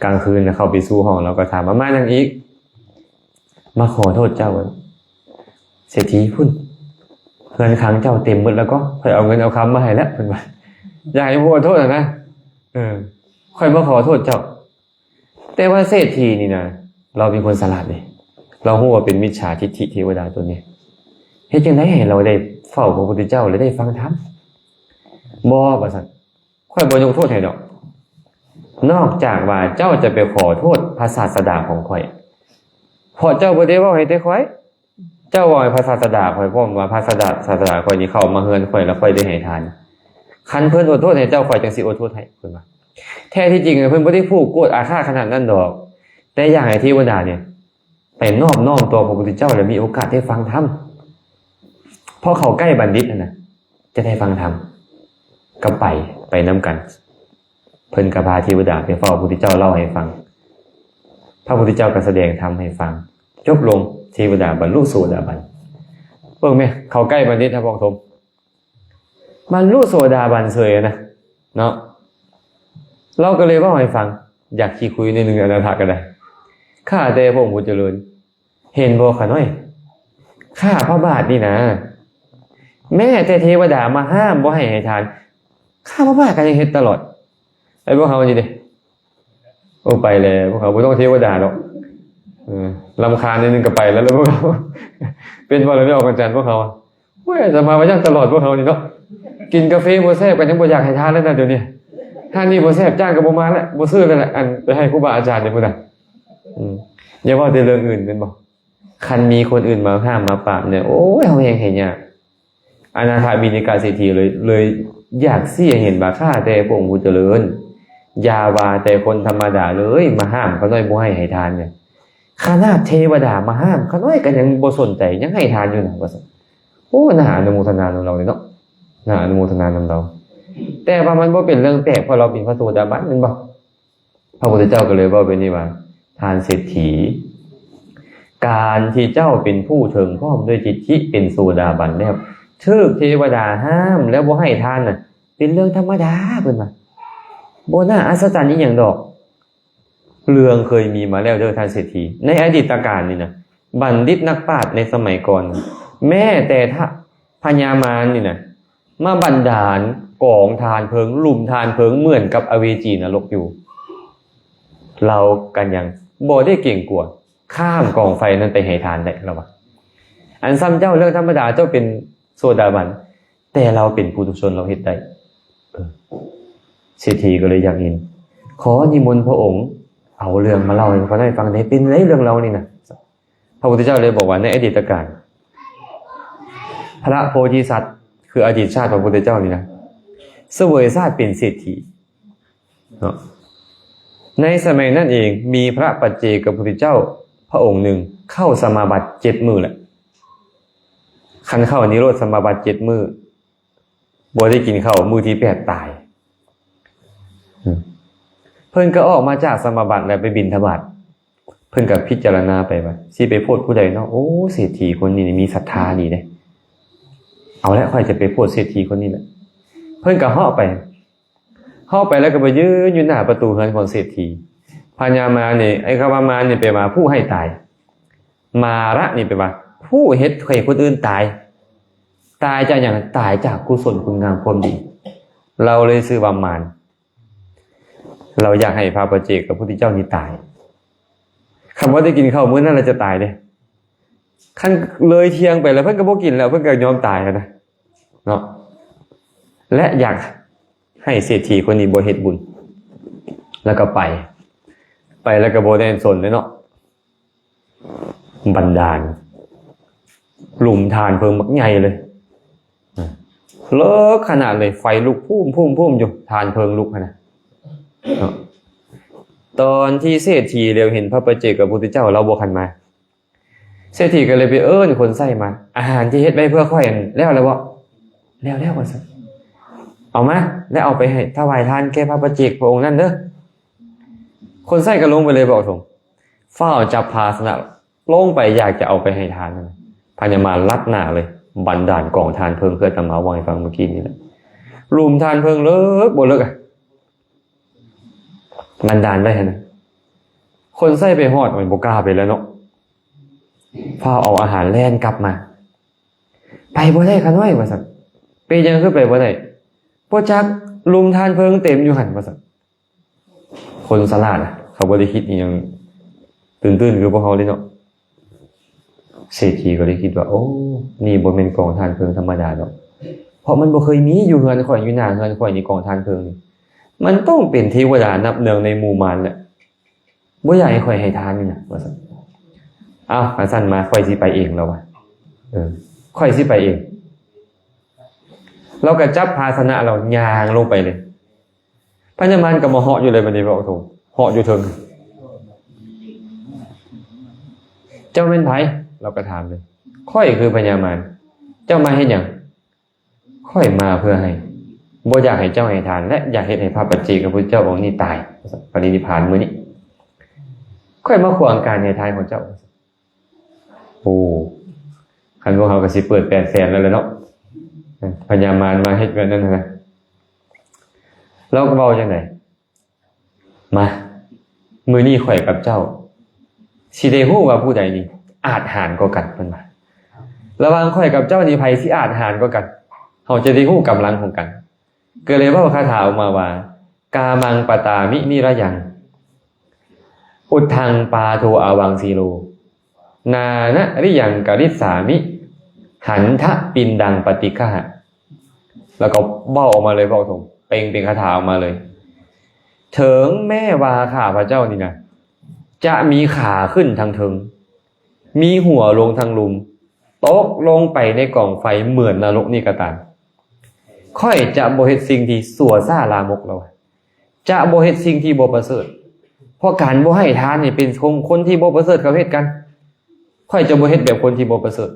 กลางคืนเข้าไปสู่ห้องเราก็ถามมาจังอีกมาขอโทษเจ้าเศรษฐีพุ่นเงินค้างเจ้าเต็มหมดแล้วก็ค่อยเอาเงินเอาคำมาให้แล้วเพิ่นว่าอยากให้ขอโทษนะค่อยมาขอโทษเจ้าแต่ว่าเศรษฐีนี่นะเราเป็นคนฉลาดนี่เราฮู้ว่าเป็นมิจฉาทิฏฐิเทวดาตัวนี้เฮ็ดจังได๋ให้เราได้เฝ้าพระพุทธเจ้าและได้ฟังธรรมบ่ว่าซั่นค่อยบ่ยกโทษให้ดอกนอกจากว่าเจ้าจะไปขอโทษพระศาสดาของข่อยเพราะเจ้าบ่ได้เว้าให้แต่ข่อยเจ้าว่าให้พระศาสดาข่อยพร้อมว่าพระศาสดาข่อยนี่เข้ามาเฮือนข่อยแล้วข่อยได้ให้ทานคันเพิ่นอดโทษให้เจ้าข่อยจังสิอดโทษให้เพิ่นว่าแท้ที่จริงเพิ่นบ่ได้ผูกโกรธอาฆาตขนาดนั้นดอกแต่อยากให้เทวดาเนี่ยไปนอบน้อมตัวพระพุทธเจ้าแล้วมีโอกาสได้ฟังธรรมพอเข้าใกล้บัณฑิตน่ะจะได้ฟังธรรมก็ไปนำกันเพิ่นก็พาเทวดาไปเฝ้าพระพุทธเจ้าเล่าให้ฟังพระพุทธเจ้าก็แสดงธรรมให้ฟังจบลงเทวดาบรรลุโสดาบันเบิ่งแม่เข้าใกล้บัณฑิตครับพ่อสมบรรลุโสดาบันเฉยนะเนาะเราก็เลยเว้าให้ฟังอยากขี้คุยในนึงอนาถาก็ได้ข้าแต่พระองค์ผู้เจริญเห็นบ่ข้าน้อยข้าพระบาทนี่นะ แม้แต่เทวดามาห้ามบ่ให้ทานข้าพเจ้าก็ยังเฮ็ดตลอดไอ้พวกเขานี่เด้โอ้ไปแล้วพวกเขาบ่ต้องเทวดาหรอกรำคาญนิดนึงก็ไปแล้วพวกเขาเป็นบ่แล้วไม่ออกกันจันพวกเขาเว้ยจะมาว่ายังตลอดพวกเขานี่เนาะกินกาแฟบ่แซ่บกันยังบ่อยากให้ทานแล้วนะเดี๋ยวนี้ถ้านี่บ่แซ่บจ้างก็บ่มาแล้วบ่ซื้อแล้วแหละอันไปให้ครูบาอาจารย์นี่พุ่นน่ะอย่าว่าแต่เรื่องอื่นเป็นบ่คันมีคนอื่นมาห้ามมาปรามเนี่ยโอ้ยเฮาเองเห็นยากอนาถาบิณฑิกาเศรษฐีเลยอยากสิเห็นบาค่าแต่พระองค์ผู้เจริญยาวาแต่คนธรรมดาเลยมาห้ามเขาน้อยบ่ให้ทานเนี่ยขนาดเทวดามาห้ามเขาน้อยก็ยังบ่สนใจยังให้ทานอยู่นะว่าซั่นโอ้น่าอนุโมทนานำเราเลยเนาะน่าอนุโมทนานำเราแต่ว่ามันบ่เป็นเรื่องแปลกเพราะเราเป็นพระโสดาบันแม่นบ่พระพุทธเจ้าก็เลยเว้าเป็นนี่ว่าทานเศรษฐีการที่เจ้าเป็นผู้ถึงพร้อมด้วยจิตที่เป็นโสดาบันแล้วถูกเทวดาห้ามแล้วบ่ให้ทานน่ะเป็นเรื่องธรรมดาเพิ่นว่าบ่น่าอัศจรรย์อีหยังดอกเรื่องเคยมีมาแล้วเด้อท่านเศรษฐีในอดีตการนี่นะบัณฑิตนักปราชญ์ในสมัยก่อนแม้แต่ถ้าพญามารนี่นะมาบันดาลกองทานเพลิงหลุมทานเพลิงเหมือนกับอเวจีนรกอยู่เรากันยังบ่ได้เก่งกว่าข้ามกองไฟนั้นไปให้ทานได้แล้ววะอันซ้ำเจ้าเรื่องธรรมดาเจ้าเป็นโสดาบันแต่เราเป็นปุถุชนเราเฮ็ดได้เศรษฐีก็เลยอยากเห็นขอนิมนต์พระองค์เอาเรื่องมาเล่าให้เขาได้ฟังได้เป็นเรื่องเรานี่นะพระพุทธเจ้าเลยบอกว่าในอดีตการพระโพธิสัตว์คืออดีตชาติของพระพุทธเจ้านี่นะเสวยชาติเป็นเศรษฐีเนาะในสมัยนั้นเองมีพระปัจเจกพุทธเจ้าพระองค์หนึ่งเข้าสมาบัติ7 มื้อแหละคันเข้านิโรธสมาบัติ7 มื้อบ่ได้กินข้าวมื้อที่8ตายเพิ่นก็ออกมาจากสมาบัติแล้วไปบิณฑบาตเพิ่นก็พิจารณาไปว่าสิไปโพดผู้ใดเนาะโอ้เศรษฐีคนนี้มีศรัทธาดีเด้เอาละค่อยจะไปโพดเศรษฐีคนนี้แหละเพิ่นก็เหาะไปแล้วก็ไปยืนอยู่หน้าประตูเรือนของเศรษฐีพญามารนี่ไอ้คำว่ามารนี่แปลว่าผู้ให้ตายมาระนี่แปลว่าผู้เฮ็ดให้คนอื่นตายจากหยังตายจากกุศลคุณงามความดีเราเลยชื่อว่ามารเราอยากให้พระปัจเจกกับพระพุทธเจ้านี่ตายคำว่าได้กินข้าวมื้อนั้นเราจะตายเด้ขั้นเลยเที่ยงไปแล้วเพิ่นก็บ่กินแล้วเพิ่นก็ยอมตายแล้วนะเนาะและอยากให้เศรษฐีคนนี้บ่เฮ็ดบุญแล้วก็ไปแล้วก็บ่ได้สนเลยเนาะบันดาลหลุมทานเพิ่งมักใหญ่เลยเลิกขนาดเลยไฟลุกพุ่มอยู่ทานเพิ่งลุกขนาดตอนที่เศรษฐีเร็วเห็นพระปัจเจกกับพระพุทธเจ้าเราบ่คันมาเศรษฐีก็เลยไปเอิ้นคนใส่มาอาหารที่เฮ็ดไว้เพื่อค่อยแล้วบ่แล้วว่าซั่นเอามาแล้วเอาไปให้ถวายทานแก่พระปัจเจกพระองค์นั่นเด้อคนใส่ก็ลงไปเลยบอกถงฝ้าจับภาสนะลงไปอยากจะเอาไปให้ทานนั่นพญามารลัดหน้าเลยบันดาลกองทานเพิ่งเพื่อตามาวางฟังเมื่อกี้นี่แหละรุมทานเพิ่งเลิกบ่เลิกบันดาลได้ฮะนะคนใส่ไปฮอดมันบ่กล้าไปแล้วเนาะพาเอาอาหารแล่นกลับมาไปบ่ได้คันไว้ว่าซั่นไปยังคือไปบ่ได้บ่จักลุมทานเพิ่งเต็มอยู่หั่นว่าซั่นคนสลาดเขาบ่ได้คิดอีหยังตื่นคือพวกเขาเลยเนาะเศรษฐีก็เลยคิดว่าโอ้นี่บ่แม่นกองทานเพิ่งธรรมดาดอกเพราะมันบ่เคยมีอยู่เฮือนข่อยอยู่หน้าเฮือนข่อยนี่กองทานเพิ่งนี่มันต้องเป็นเทวดานับเนืองในหมู่มารแหละบ่อยากให้ข่อยให้ทานนี่นะว่าซั่นอ้าวอันซั่นมาข่อยสิไปเองแล้วว่ะข่อยสิไปเองเราก็จับภาสนะเราย่างลงไปเลยพญามารก็มาเหาะอยู่เลยบัดนี้บ่ถูกเหาะอยู่เทิงเจ้าเป็นไผเราก็ถามเลยค่อยคือพญามารเจ้ามาเฮ็ดหยังค่อยมาเพื่อให้บ่อยากให้เจ้าให้ทานและอยากเฮ็ดให้พระปัจเจกพระพุทธเจ้าองค์นี้ตายปรินิพพานมื้อนี้ค่อยมาขวางการให้ทานของเจ้าโอ้คันพวกเขาก็สิเปิด800,000แล้วเนาะพญามารมาเฮ็ดแบบนั้นนะเราก็เว้าจังได๋มามื้อนี้ข่อยกับเจ้าสิได้ฮู้ว่าผู้ใดนี่อาจหาญกว่ากันเพิ่นว่าระหว่างข่อยกับเจ้านี่ไผสิอาจหาญกว่ากัน เขาจะได้รู้กำลังของกันก็เลยว่าคาถาออกมาว่ากามังปตามินิระยังอุทธังปาโทอาวังสีโลนานะริยังกริสามิหันทะปินดังปฏิฆะแล้วก็เบ้าออกมาเลยบอกตรงเป็นคาถาออกมาเลยเถิงแม่วาข้าพระเจ้านี่นะจะมีขาขึ้นทางเถิงมีหัวลงทางลุมตกลงไปในกล่องไฟเหมือนนรกนี่กระตานค่อยจะบ่เฮ็ดสิ่งที่สัวซ่าลามกเราจะบ่เฮ็ดสิ่งที่บ่ประเสริฐเพราะการบ่ให้ทานนี่เป็นคนที่บ่ประเสริฐเขาเฮ็ดกันค่อยจะบ่เฮ็ดแบบคนที่บ่ประเสริฐ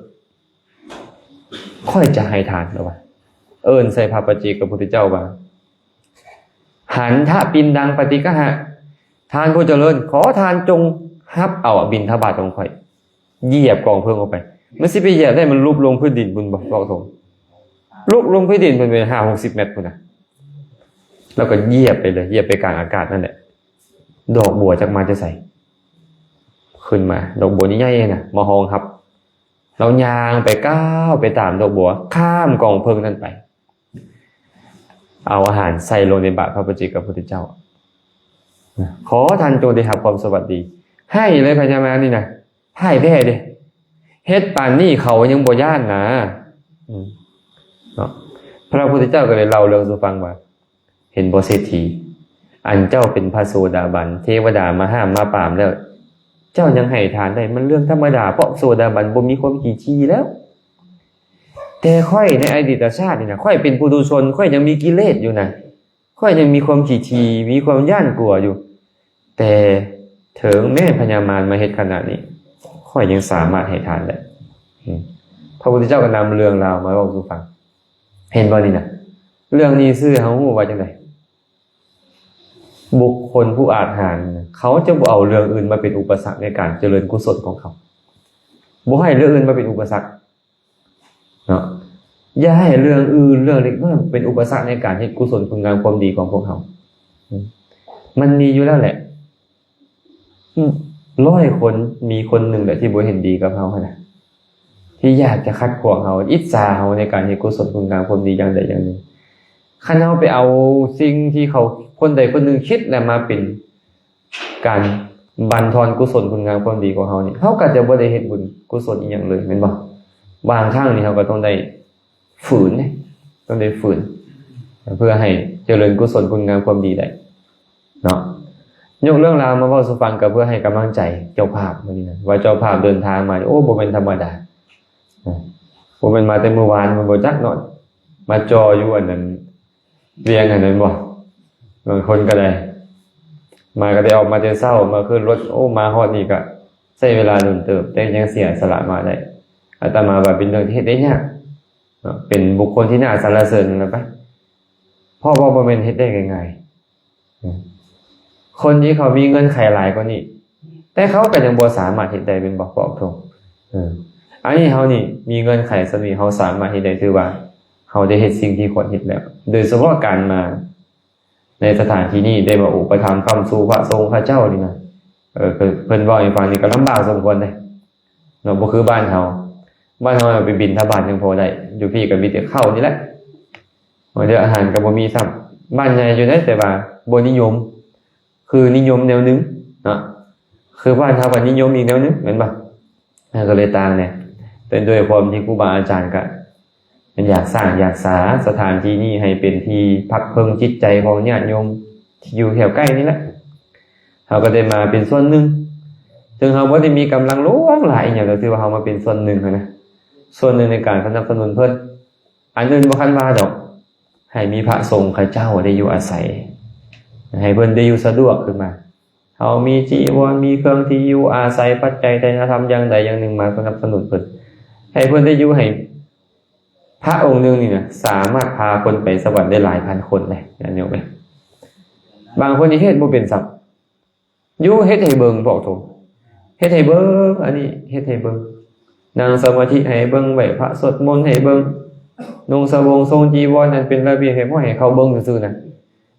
ค่อยจะให้ทานแล้วว่าเอิ้นใส่พระปัจเจกพุทธเจ้าว่าหันทะปินดังปฏิฆะทานผู้เจริญขอทานจงฮับเอาบิณฑบาตของข่อยเหยียบกองเพลิงออกไปมันสิไปเหยียบได้มันลุบลงพื้นดินบุญบอกตรงลุกลงพื้นดินเป็น5-60 เมตรพุ่นน่ะแล้วก็เหยียบไปเลยเหยียบไปกลางอากาศนั่นแหละดอกบัวจากมาจะใส่ขึ้นมาดอกบัวนี่ใหญ่น่ะมาหองครับเรายางไปก้าวไปตามดอกบัวข้ามกองเพลิงนั้นไปเอาอาหารใส่ลงในบาตรพระปัจเจกพุทธเจ้าขอท่านจงได้รับความสวัสดีให้เลยพญามารนี่นะให้แพ้ดิเฮ็ดปานนี่เขายังบ่ย่านนะเนาะพระพุทธเจ้าก็เลยเล่าเรื่องสู่ฟังว่าเห็นบ่เศรษฐีอันเจ้าเป็นพระโสดาบันเทวดามาห้ามมาปรามแล้วเจ้ายังให้ทานได้มันเรื่องธรรมดาเพราะโสดาบันบ่มีความขี้ชี้แล้วแต่ค่อยในอดีตชาตินี่นะค่อยเป็นปุถุชนค่อยยังมีกิเลสอยู่นะค่อยยังมีความขี้ชี้มีความย่านกลัวอยู่แต่ถึงแม่พญามารมาเฮ็ดขนาดนี้ค่อยยังสามารถให้ทานได้พระพุทธเจ้าก็นำเรื่องราวมาเล่าสู่ฟังเห็นบ่นี่นะเรื่องนี้ซื่อเฮาฮู้ว่าจังได๋บุคคลผู้อาจหาญเขาจะบ่เอาเรื่องอื่นมาเป็นอุปสรรคในการเจริญกุศลของเขาบ่ให้เรื่องอื่นมาเป็นอุปสรรคเนาะอย่าให้เรื่องอื่นเรื่องเล็กน้อยเป็นอุปสรรคในการเฮ็ดกุศลคุณงามความดีของพวกเขามันมีอยู่แล้วแหละ100 คนมีคนหนึ่งแหละที่บ่เห็นดีกับเฮานะที่อยากจะคัดขวางเฮาอิจฉาเฮาในการเฮ็ดกุศลคุณงามความดีอย่างใดอย่างหนึ่งคันเฮาไปเอาสิ่งที่เขาคนใดคนหนึ่งคิดแล้วมาเป็นการบั่นทอนกุศลคุณงามความดีของเฮานี่เฮาก็จะบ่ได้เฮ็ดบุญกุศลอีหยังเลยแม่นบ่บางครั้งนี่เฮาก็ต้องได้ฝืนต้องได้ฝืนเพื่อให้เจริญกุศลคุณงามความดีได้เนาะยกเรื่องราวมาเว้าสู่ฟังก็เพื่อให้กำลังใจเจ้าภาพมื้อนี้นะว่าเจ้าภาพเดินทางมาโอ้บ่แม่นธรรมดาบ่แม่นมาแต่เมื่อวานมันบ่จักเนาะมาจออยู่อันนั้นเรียงอันนั้นบ่บางคนก็ได้มาก็ได้ออกมาแต่เช้ามาขึ้นรถโอ้มาฮอดนี่ก็ใช้เวลาโดนเติบแต่ยังเสียสละมาได้อาตมาว่าเป็นเรื่องที่เฮ็ดได้ยากเนาะเป็นบุคคลที่น่าสรรเสริญนั่นไปเพราะว่าบ่แม่นเฮ็ดได้ง่ายๆคนที่เขามีเงินไขหลายกว่านี้แต่เขาก็ยังบ่สามารถเฮ็ดได้เป็นบอกตรงอันนี้เฮานี่มีเงินไขซะนี่เฮาสามารถเฮ็ดได้ถือว่าเฮาได้เฮ็ดสิ่งที่ควรเฮ็ดแล้วโดยเฉพาะการมาในสถานที่นี้ได้มาอุปถัมภ์ค้ำสู่พระสงฆ์พระเจ้านี่นะเพิ่นเว้าให้ฟังนี่ก็ลำบากสมควรเด้เนาะบ่คือบ้านเฮาไปบิณฑบาตจังพอได้อยู่พี่ก็มีแต่ข้าวนี่แหละว่าเดี๋ยวอาหารก็บ่มีซ้ำบ้านใหญ่อยู่ได้แต่ว่าบ่นิยมคือนิยมแนวนึงเนาะคือบ้านเฮาก็นิยมอีกแนวนึงแม่นบ่ก็เลยต่างเนี่ยแต่โดยความที่ครูบาอาจารย์ก็มันอยากสร้างอยากสาสถานที่นี้ให้เป็นที่พักพิงจิตใจของญาติโยมที่อยู่แถวใกล้นี่แหละเขาก็ได้มาเป็นส่วนหนึ่งถึงเขาบ่ได้มีกำลังหลวงหลายอย่างก็ถือว่าเขามาเป็นส่วนหนึ่งนะส่วนหนึ่งในการสนับสนุนเพิ่นอันอื่นบ่คันว่าดอกให้มีพระสงฆ์ข้าเจ้าได้อยู่อาศัยให้เพิ่นได้อยู่สะดวกขึ้นมาเขามีจีวรมีเครื่องที่อยู่อาศัยปัจจัยใดธรรมอย่างใดอย่างหนึ่งมาสนับสนุนเพิ่นให้เพิ่นได้อยู่ให้พระองค์หนึ่งนี่นะสามารถพาคนไปสวรรค์ได้หลายพันคนเลยอย่างนี้ไหมบางคนนี่เฮ็ดบ่เป็นสับอยู่เฮ็ดให้เบิ่งบอกถูกเฮ็ดให้เบิ่งอันนี้เฮ็ดให้เบิ่งนั่งสมาธิให้เบิ่งไหว้พระสวดมนต์ให้เบิ่งนุ่งสบงทรงจีวรนั่นเป็นระเบียบให้พ่อให้เขาเบิ่งซื่อๆนะ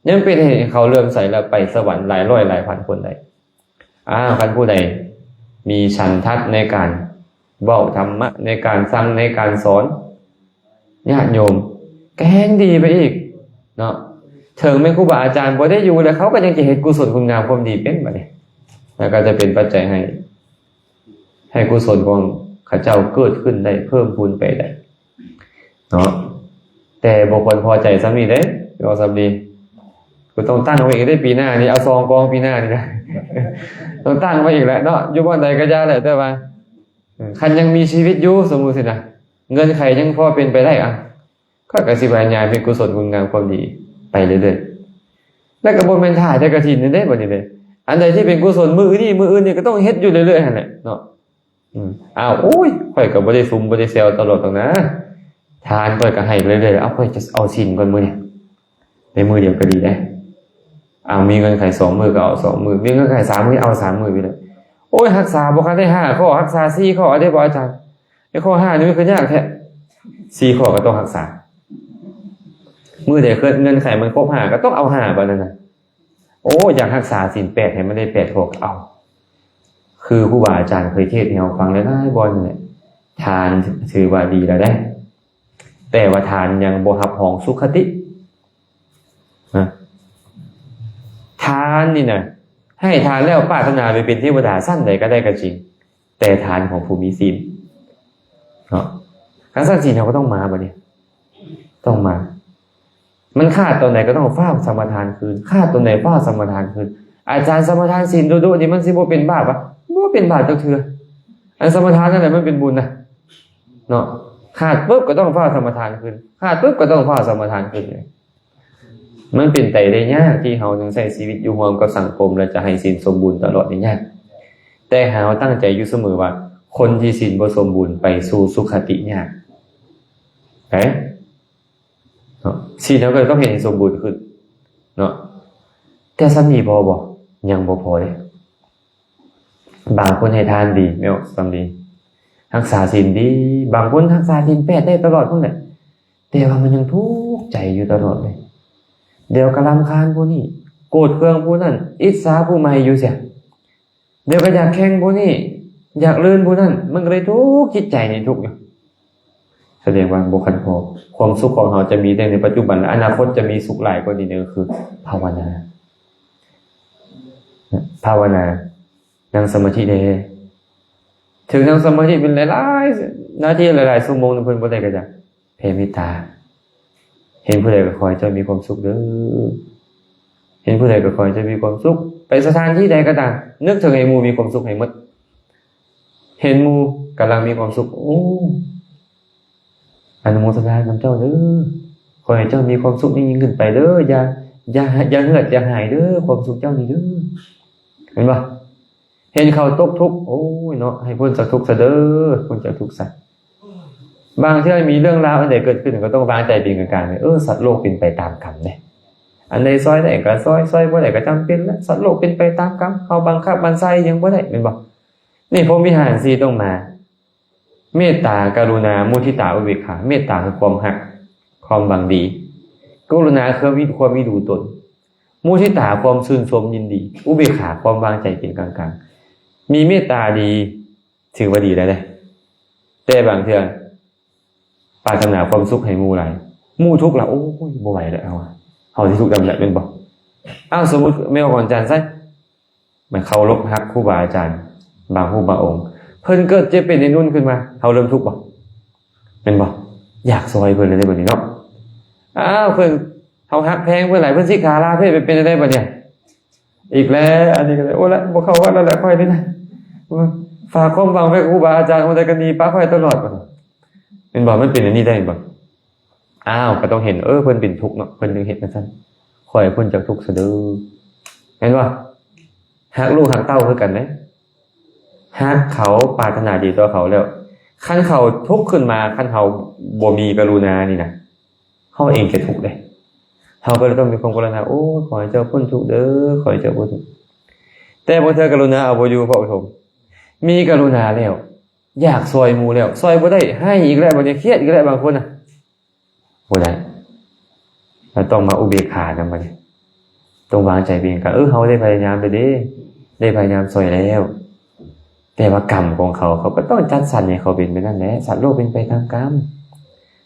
ยังเป็นให้เขาเลื่อมใสแล้วไปสวรรค์หลายร้อยหลายพันคนได้คันผู้ใดมีฉันทัดในการเว้าธรรมะในการสั่งในการสอนญาติโยม แกงดีไปอีกเนาะถึงแม่ครูบาอาจารย์บ่ได้อยู่แล้วเขาก็ยังจะเฮ็ดกุศลคุณงามความดีเป็นบัดนี้แล้วก็จะเป็นปัจจัยให้กุศลของข้าเจ้าเกิดขึ้นได้เพิ่มพูนไปได้เนาะแต่บ่ควรพอใจซ้ำนี้เด้เอาซ้ำดีกูต้องตั้งไว้อีกได้ปีหน้านี่เอาซองกองปีหน้านี่นะต้องตั้งไว้อีกแล้วเนาะอยู่บ่อนใดก็ย่าแหละแต่ว่าคันยังมีชีวิตอยู่สมมุติสินะเงินไขยังพอเป็นไปได้อ่ะก็กสิบายญาณเป็นกุศลคุณงามความดีไปเรื่อยๆแล้วก็บ่แม่นท่าแต่กฐินนี่เด้บัดนี้เด้อันใดที่เป็นกุศลมื้อนี้มื้ออื่นนี่ก็ต้องเฮ็ดอยู่เรื่อยๆหั่นแหละเนาะอ้าวโอ้ยข่อยก็บ่ได้ซุมบ่ได้แซวตลอดหรอกนะทานข่อยก็ให้ไปเรื่อยๆเอาข่อยจะเอาศีลก่อนมื้อนี้ในมื้อเดียวก็ดีได้มีเงินไข2มื้อก็เอา2มื้อมีเงินไข3มื้อเอา3มื้อไปเลยโอ้ยรักษาบ่คันได้5ข้อรักษา4ข้อได้บ่อาจารย์ไอ้ข้อ5นี่มันคือยากแท้4ข้อก็ต้องรักษามื้อใดเกิดเงินไขมันครบ5ก็ต้องเอา5บัดนั้นน่ะโอ้อยากรักษาศีล8ให้มันได้8ข้อก็เอาคือครูบาอาจารย์เคยเทศน์ให้เราฟังหลายๆบ่นี่แหละทานถือว่าดีแล้วได้แต่ว่าทานยังบ่รับรองสุขตินะทานนี่น่ะให้ทานแล้วปรารถนาไปเป็นเทวดาสั้นใดก็ได้ก็จริงแต่ทานของผู้มีศีลเนาะการสร้างศีลเราก็ต้องมาบัดนี้ต้องมามันขาดตอนไหนก็ต้องเฝ้าสมทานคืนขาดตอนไหนเฝ้าสมทานคืนอาจารย์สมทานศีลดุๆนี่มันสิบ่เป็นบาปอ่ะบ่เป็นบาปจักเทื่ออันสมทานนั่นแหละมันเป็นบุญนะเนาะขาดปุ๊บก็ต้องเฝ้าสมทานคืนขาดปุ๊บก็ต้องเฝ้าสมทานคืนมันเป็นไปได้ยากที่เฮาต้องใช้ชีวิตอยู่ร่วมกับสังคมแล้วจะให้ศีลสมบูรณ์ตลอดนี่ยากแต่เฮาตั้งใจอยู่เสมอว่าคนที่ศีลบ่สมบูรณ์ไปสู่สุขติยากเอ๊ะเนาะศีลเฮาก็ต้องเห็นสมบูรณ์ขึ้นเนาะแต่ซ้ำนี้พอบ่ยังบ่พอเด้บางคนให้ทานดีแม่นซ้ำดีรักษาศีลดีบางคนรักษาศีล8ได้ตลอดพุ่นแหละแต่ว่ามันยังทุกข์ใจอยู่ตลอดเลยเดี๋ยวก็รำคาญผู้นี้โกรธเคืองผู้นั้นอิจฉาผู้ใหม่อยู่เสียเดี๋ยวก็อยากแข่งผู้นี้อยากเลื่อนผู้นั้นมันก็เลยทุกข์จิตใจนี่ทุกข์อยู่แสดงว่าบ่คันพอความสุขของเราจะมีได้ในปัจจุบันและอนาคตจะมีสุขหลายกว่านี้นึงคือภาวนานั่งสมาธิได้ถึงนั่งสมาธิเป็นหลายๆนาทีหลายๆชั่วโมงเพิ่นบ่ได้ก็จะแผ่เมตตาเห็นผู้ใดก็ขอให้เจ้ามีความสุขเด้อเห็นผู้ใดก็ขอให้เจ้ามีความสุขไปสถานที่ใดก็ตามนึกถึงให้หมู่มีความสุขให้หมดเห็นหมู่กำลังมีความสุขโอ้อนุโมทนากับเจ้าเด้อขอให้เจ้ามีความสุขยิ่งขึ้นไปเด้ออย่าเหือดอย่าหายเด้อความสุขเจ้านี่เด้อเห็นบ่เห็นเขาตกทุกข์โอ้ยเนาะให้พ้นจากทุกข์ซะเด้อพ้นจากทุกข์ซะบางทีมีเรื่องราวอันใดเกิดขึ้นก็ต้องวางใจเป็นกลางๆสัตว์โลกเป็นไปตามกรรมเด้อันใดซอยได้ก็ซอยบ่ได้ก็จำเป็นแล้วสัตว์โลกเป็นไปตามกรรมเขาบังคับบัญญัติยังบ่ได้แม่นบ่นี่พรหมวิหาร4ต้องมาเมตตากรุณามุทิตาอุเบกขาเมตตาคือความรักความหวังดีกรุณาคือความมีดูตนมุทิตาความชื่นชมยินดีอุเบกขาความวางใจเป็นกลางๆมีเมตตาดีถือว่าดีแล้วเด้แต่บางเทื่อปรารถนาความสุขให้หมู่หลายหมู่ทุกข์ละโอ้ยบ่ไหวแล้วเฮาสิทุกข์ดำแหละเป็นบ่สมมุติแม่ว่าอาจารย์ซะมันเคารพฮักครูบาอาจารย์บางผู้บางองค์เพิ่นเกิดเจ็บเป็นในนุ่นขึ้นมาเฮาเริ่มทุกข์บ่เป็นบ่อยากซอยเพิ่นเลยได้บ่นี่เนาะเพิ่นเฮาฮักแพงเพิ่นหลายเพิ่นสิขาลาเพศไปเป็นได้บ่เนี่ยอีกแล้วอันนี้ก็โอ้ละบ่เข้าวัดแล้วแหละค่อยนี่นะฝากความหวังไว้กับครูบาอาจารย์คนใดก็ดีป้าค่อยตลอดบ่เป็นบ่มันเป็นอันนี้ได้บ่ก็ต้องเห็นเพิ่นเป็นทุกข์เนาะเพิ่นถึงเฮ็ดจังซั่นค่อยเพิ่นจากทุกข์ซะเด้อเห็นบ่ฮักลูกฮักเต้าคือกันเด้ฮักเขาปรารถนาดีต่อเขาแล้วคันเขาทุกข์ขึ้นมาคันเขาบ่มีกรุณานี่นะเฮาเองจะทุกข์เด้เฮาก็เลยต้องมีความกรุณาขอให้เจ้าพ้นทุกข์เด้อขอให้เจ้าพ้นทุกข์แต่บ่เทื่อกรุณาเอาบ่อยู่พระอุทมมีกรุณาแล้วอยากซอยหมู่แล้วซอยบ่ได้ให้อีกแล้วบ่ได้เครียดอีกแล้วบางคนน่ะบ่ได้เราต้องมาอุเบกขานำบัดนี้ต้องวางใจเป็นกลางเฮาได้พยายามไปเด้ได้พยายามซอยแล้วแต่ว่ากรรมของเขาก็ต้องจัดสรรให้เขาเป็นไปนั่นแหละสัตว์โลกเป็นไปตามกรรม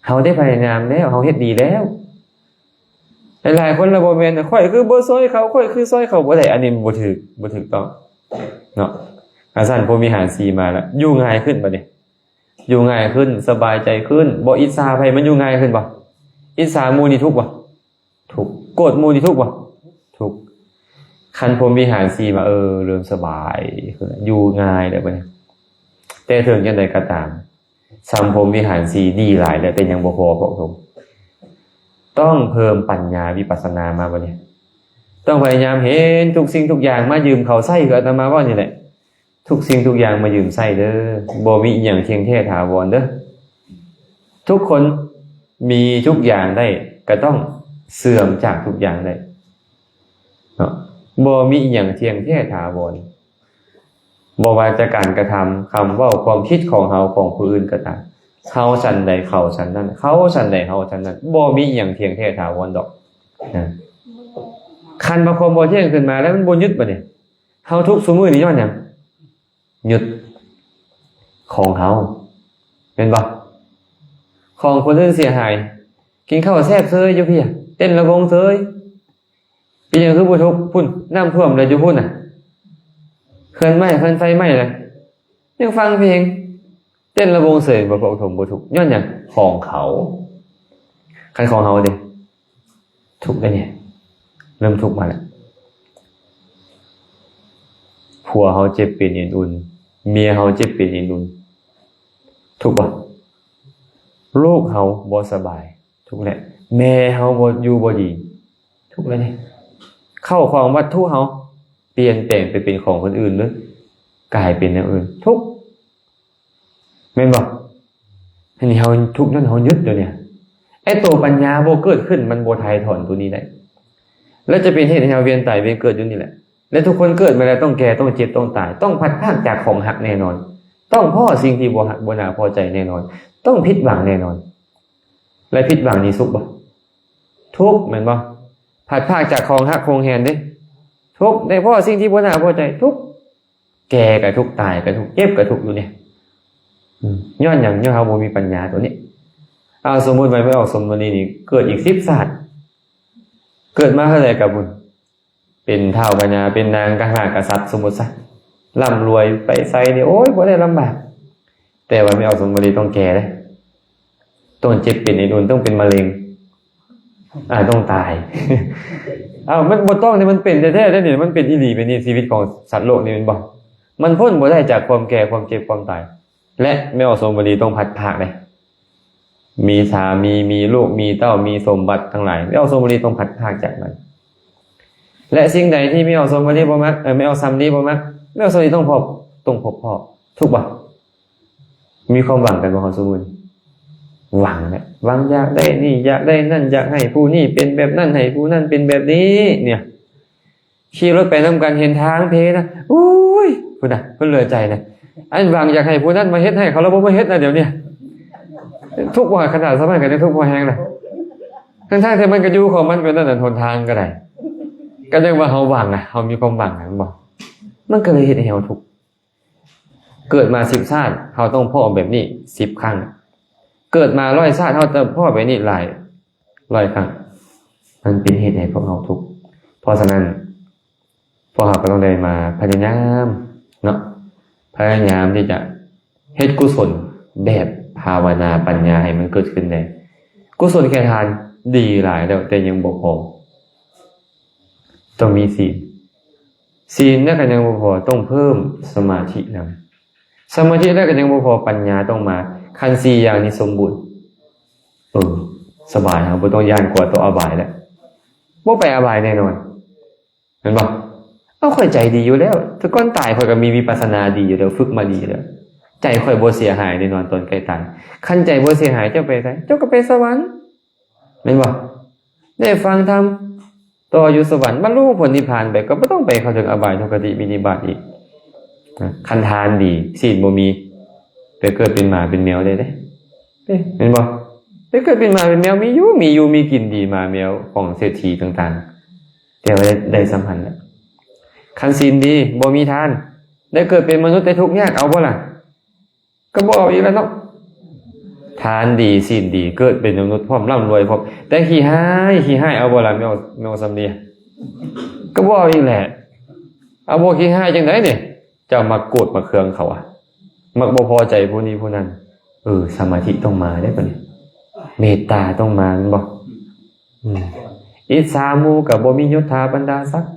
เฮาได้พยายามแล้วเฮาเฮ็ดดีแล้วหลายๆคนละบ่แม่นข่อยคือบ่ซอยเขาข่อยคือซอยเขาบ่ได้อันนี้บ่ถูกต้องเนาะอาจารย์พรหมวิหาร4มาแล้วอยู่ง่ายขึ้นบัดนี้อยู่ง่ายขึ้นสบายใจขึ้นบ่อิจฉาไผมันอยู่ง่ายขึ้นบ่อิจฉาหมู่นี่ทุกข์บ่ทุกข์โกรธหมู่นี่ทุกข์บ่ทุกข์คันพรหมวิหาร4มาเริ่มสบายขึ้นอยู่ง่ายแล้วบัดนี้แต่ถึงจังได๋ก็ตามสัมพรหมวิหาร4ดีหลายแล้วแต่ยังบ่พอพวกผมต้องเพิ่มปัญญาวิปัสสนามาบัดนี้ต้องพยายามเห็นทุกสิ่งทุกอย่างมายืมเขาใช้คืออาตมาว่านี่แหละทุกสิ่งทุกอย่างมายืมใช้เด้อบ่มีอีหยังเที่ยงแท้ถาวรเด้อทุกคนมีทุกอย่างได้ก็ต้องเสื่อมจากทุกอย่างได้เนาะบ่มีอีหยังเที่ยงแท้ถาวรบ่ว่าจะการกระทำคำเว้าความคิดของเฮาของผู้อื่นก็ตามเฮาฉันใดเขาฉันนั้นเขาฉันใดเฮาฉันนั้นบ่มีอีหยังเที่ยงแท้ถาวรดอกนะคันบ่ความบ่เที่ยงขึ้นมาแล้วมันบ่ยึดบัดนี้เฮาทุกซุมื้อนี้ย้อนหยังยึดของเฮาเป็นบ่ของคนอื่นเสียหายกินข้าวแซ่บเซยอยู่พี่เต้นระวงเซยเป็นหยังคือบ่ทุกข์พุ่นน้ำท่วมเลยอยู่พุ่นน่ะเขื่อนไฟไหม้เลยยังฟังเพลงเต้นระวงเสยบ่ปกติบ่ทุกข์ย้อนหยังของเขาคันของเฮาเด้ทุกข์ได้เนี่ยเริ่มทุกข์มาแล้วผัวเฮาเจ็บเป็นอุ่นเมียเฮาเจ็บเป็นอุ่นทุกข์บ่ลูกเฮาบ่สบายทุกข์แหละแม่เฮาบ่อยู่บ่ดีทุกข์เลยนี่เข้าของวัตถุเฮาเปลี่ยนแปลงไปเป็นของคนอื่นหรือกลายเป็นอย่างอื่นทุกข์แม่นบ่อันนี้เฮาทุกข์นั่นเฮายึดอยู่เนี่ยไอ้ตัวปัญญาบ่เกิดขึ้นมันบ่ถ่ายถอนตัวนี้ได้แล้วจะเป็นเหตุให้เฮาเวียนตายเวียนเกิดอยู่นี่แหละและทุกคนเกิดมาแล้วต้องแก่ต้องเจ็บต้องตายต้องพัดพรากจากของหักแน่นอนต้องพ้อสิ่งที่บ่หักบ่น่าพอใจแน่นอนต้องผิดหวังแน่นอนและผิดหวังนี่สุขบ่ทุกข์แม่นบ่พัดพรากจากของหักของแหนเด้ทุกข์ได้พ้อสิ่งที่บ่น่าพอใจทุกข์แก่ก็ทุกข์ตายก็ทุกข์เจ็บก็ทุกข์อยู่เนี่ยย้อนหยังย้อนเฮาบ่มีปัญญาตัวนี้เอาสมมุติไว้ไม่ออกสมมุตินี่เกิดอีก10ชาติเกิดมาเท่าใดก็บุญเป็นเฒ่าปัญญาเป็นนางกษัตริย์กษัตริย์สมมุติซะร่ำรวยไปไสนี่โอ๊ยบ่ได้ลำบากแต่ว่าไม่ออกสมมุติต้องแก่เด้ต้องเจ็บเป็นอุ่นต้องเป็นมะเร็งต้องตายมันบ่ต้องนี่มันเป็นแท้ๆเด้นี่มันเป็นอีหลีเป็นนี่ชีวิตของสัตว์โลกนี่แม่นบ่มันพ้นบ่ได้จากความแก่ความเจ็บความตายและไม่ออกสมมุติต้องพัดภาคเลยมีสามีลูกมีเต้ามีสมบัติทั้งหลายไม่เอาสมมุติต้องพัดภาคจากมันและสิ่งใดที่ไม่เอาสมมุติบ่มักไม่เอาซ้ำนี้บ่มักไม่เอาสมมุติต้องพบพ่อทุกบ่มีความหวังกันบ่ของสมมุติหวังแหละหวังอยากได้นี่อยากได้นั่นอยากให้ผู้นี้เป็นแบบนั้นให้ผู้นั้นเป็นแบบนี้เนี่ยขี่รถไปนำกันเห็นทางเพนะอุ้ยพุ่นน่ะเพิ่นเหลือใจนะอันหวังอยากให้ผู้นั้นมาเฮ็ดให้เขาแล้วบ่มาเฮ็ดนะเดี๋ยวนี้ทุกว่าขนาดสมัยกันทุกว่าแฮงน่ะทั้งๆที่มันก็อยู่ของมันเป็นนั่นน่ะหนทางก็ได้ก็เรียกว่าเฮาหวังเฮามีความหวังนั่นบ่มันก็เลยเฮ็ดให้เฮาทุกข์เกิดมา10ชาติเฮาต้องพ้อแบบนี้10ครั้งเกิดมา100ชาติเฮาจะพ้อแบบนี้หลาย100ครั้งมันเป็นเหตุให้พวกเฮาทุกข์เพราะฉะนั้นพวกเฮาก็ต้องได้มาพยายามเนาะพยายามที่จะเฮ็ดกุศลแบบภาวนาปัญญาให้มันเกิดขึ้นได้กุศลแค่ทานดีหลายแล้วแต่ยังบ่พอต้องมีศีลแล้วก็ยังบ่พอต้องเพิ่มสมาธินำสมาธิแล้วก็ยังบ่พอปัญญาต้องมาคัน4อย่างนี้สมบูรณ์สบายครับบ่ต้องย่านกลัวตัวอบายแล้วบ่ไปอบายแน่นอนเห็นบ่ข่อยใจดีอยู่แล้วแต่ก่อนตายข่อยก็มีวิปัสสนาดีอยู่แล้วฝึกมาดีแล้วใจข่อยบ่เสียหายแน่นอนตอนใกล้ตายคันใจบ่เสียหายเจ้าไปไสเจ้าก็ไปสวรรค์แม่นบ่ได้ฟังธรรมต่ออยู่สวรรค์บรรลุผลนิพพานไปก็บ่ต้องไปเข้าถึงอบายทุกขติวินิบาตอีกคันทานดีศีลบ่มีไปเกิดเป็นหมาเป็นแมวได้เด้เห็นบ่ไปเกิดเป็นหมาเป็นแมวมีอยู่มีกินดีหมาแมวของเศรษฐีต่างๆแต่ว่าได้สัมพันธ์แล้วคันศีลดีบ่มีทานได้เกิดเป็นมนุษย์ได้ทุกข์ยากเอาบ่ล่ะก็บ่เอาอีกแล้วเนาะท านดีศีลดีเกิดเป็นมนุษย์พร้อมร่ำรวยพร้อมแต่ขี้ห้ายเอาบ่ล่ะแมวสำเนียก็บ่อีกแหละเอาบ่ขี้ห้ายจังได๋เนี่ยเจ้ามาโกรธมาเคืองเขาอ่ะมักบ่พอใจผู้นี้ผู้นั้นสมาธิต้องมาได้ป่ะเนี่ยเมตตาต้องมาแม่นบ่อิสาหมู่ก็บ่มียศถาบรรดาศักดิ์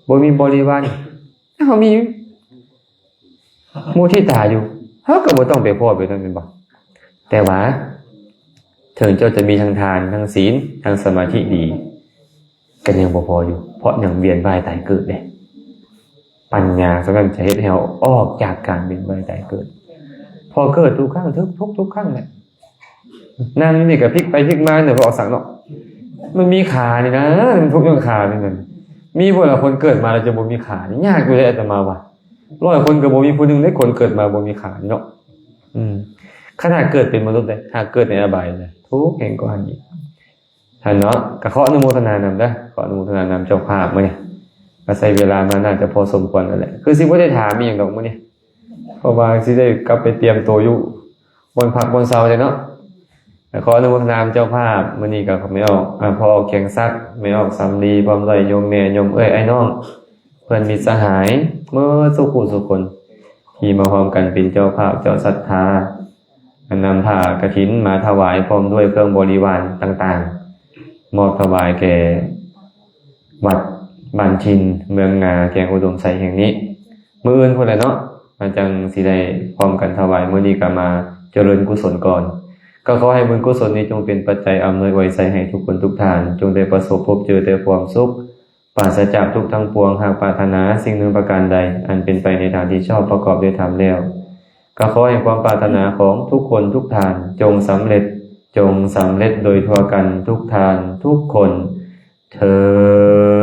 บ่มีบริวารเฮามีมุทิตาอยู่เฮาก็บ่ต้องไปพ้อไปนั่นแม่นบ่แต่ว่าถึงเจ้าจะมีทั้งทานทั้งศีลทั้งสมาธิดีก็ยังบ่พออยู่เพราะยังเวียนว่ายตายเกิดเด้ปัญญาสำคัญจะเฮ็ดให้เราออกจากการเวียนว่ายตายเกิดพอเกิดทุกครั้งทุกครั้งแหละนั่นนี่ก็พลิกไปพลิกมาเนี่ยพอออกสังเนาะมันมีขานี่นะมันทุกเรื่องขานี่นั่นมีบ่ล่ะคนเกิดมาแล้วจะบ่มีขานี่ยากอยู่เลยอาตมาว่า100คนก็บ่มีผู้หนึงได้คนเกิดมาบ่มีขานี่เนาะขนาดเกิดเป็นมนุษย์เลยหากเกิดในอบายเลยทุกข์แห่งกว่านี้ท่านเนาะก็ขออนุโมทนานำเด้อขออนุโมทนานำเจ้าภาพมื้อนี้ก็ใช้เวลามาน่าจะพอสมควรแล้วแหละคือสิบ่ได้ถามอีหยังดอกมื้อนี้เพราะว่าสิได้กลับไปเตรียมตัวอยู่บนพักบนเสาเลยเนาะขออนุโมทนาเจ้าภาพมื้อนี้ก็ไม่ออกพอแข็งซักไม่ออกสำลีพร้อมด้วยโยมแม่โยมเอ้ยไอ้น้องเพื่อนมิตรสหายเมื่อสุขุสุคนที่มาพร้อมกันเป็นเจ้าภาพเจ้าศรัทธานำผ้ากฐินมาถวายพร้อมด้วยเครื่องบริวารต่างๆมอบถวายแก่วัดบ้านชินเมืองงาแกงอุดมไซแห่งนี้มื้ออื่นพุ่นแหละเนาะมันจังสิได้พร้อมกันถวายมื้อนี้ก็มาเจริญกุศลก่อนก็ขอให้บุญกุศลนี้จงเป็นปัจจัยอำนวยอวยไสให้ทุกคนทุกท่านจงได้ประสบพบเจอแต่ความสุขปราศจากทุกข์ทั้งปวงหากปรารถนาสิ่งหนึ่งประการใดอันเป็นไปในทางที่ชอบประกอบด้วยธรรมแล้วก็ขอให้ความปรารถนาของทุกคนทุกท่านจงสำเร็จโดยทั่วกันทุกท่านทุกคนเทอญ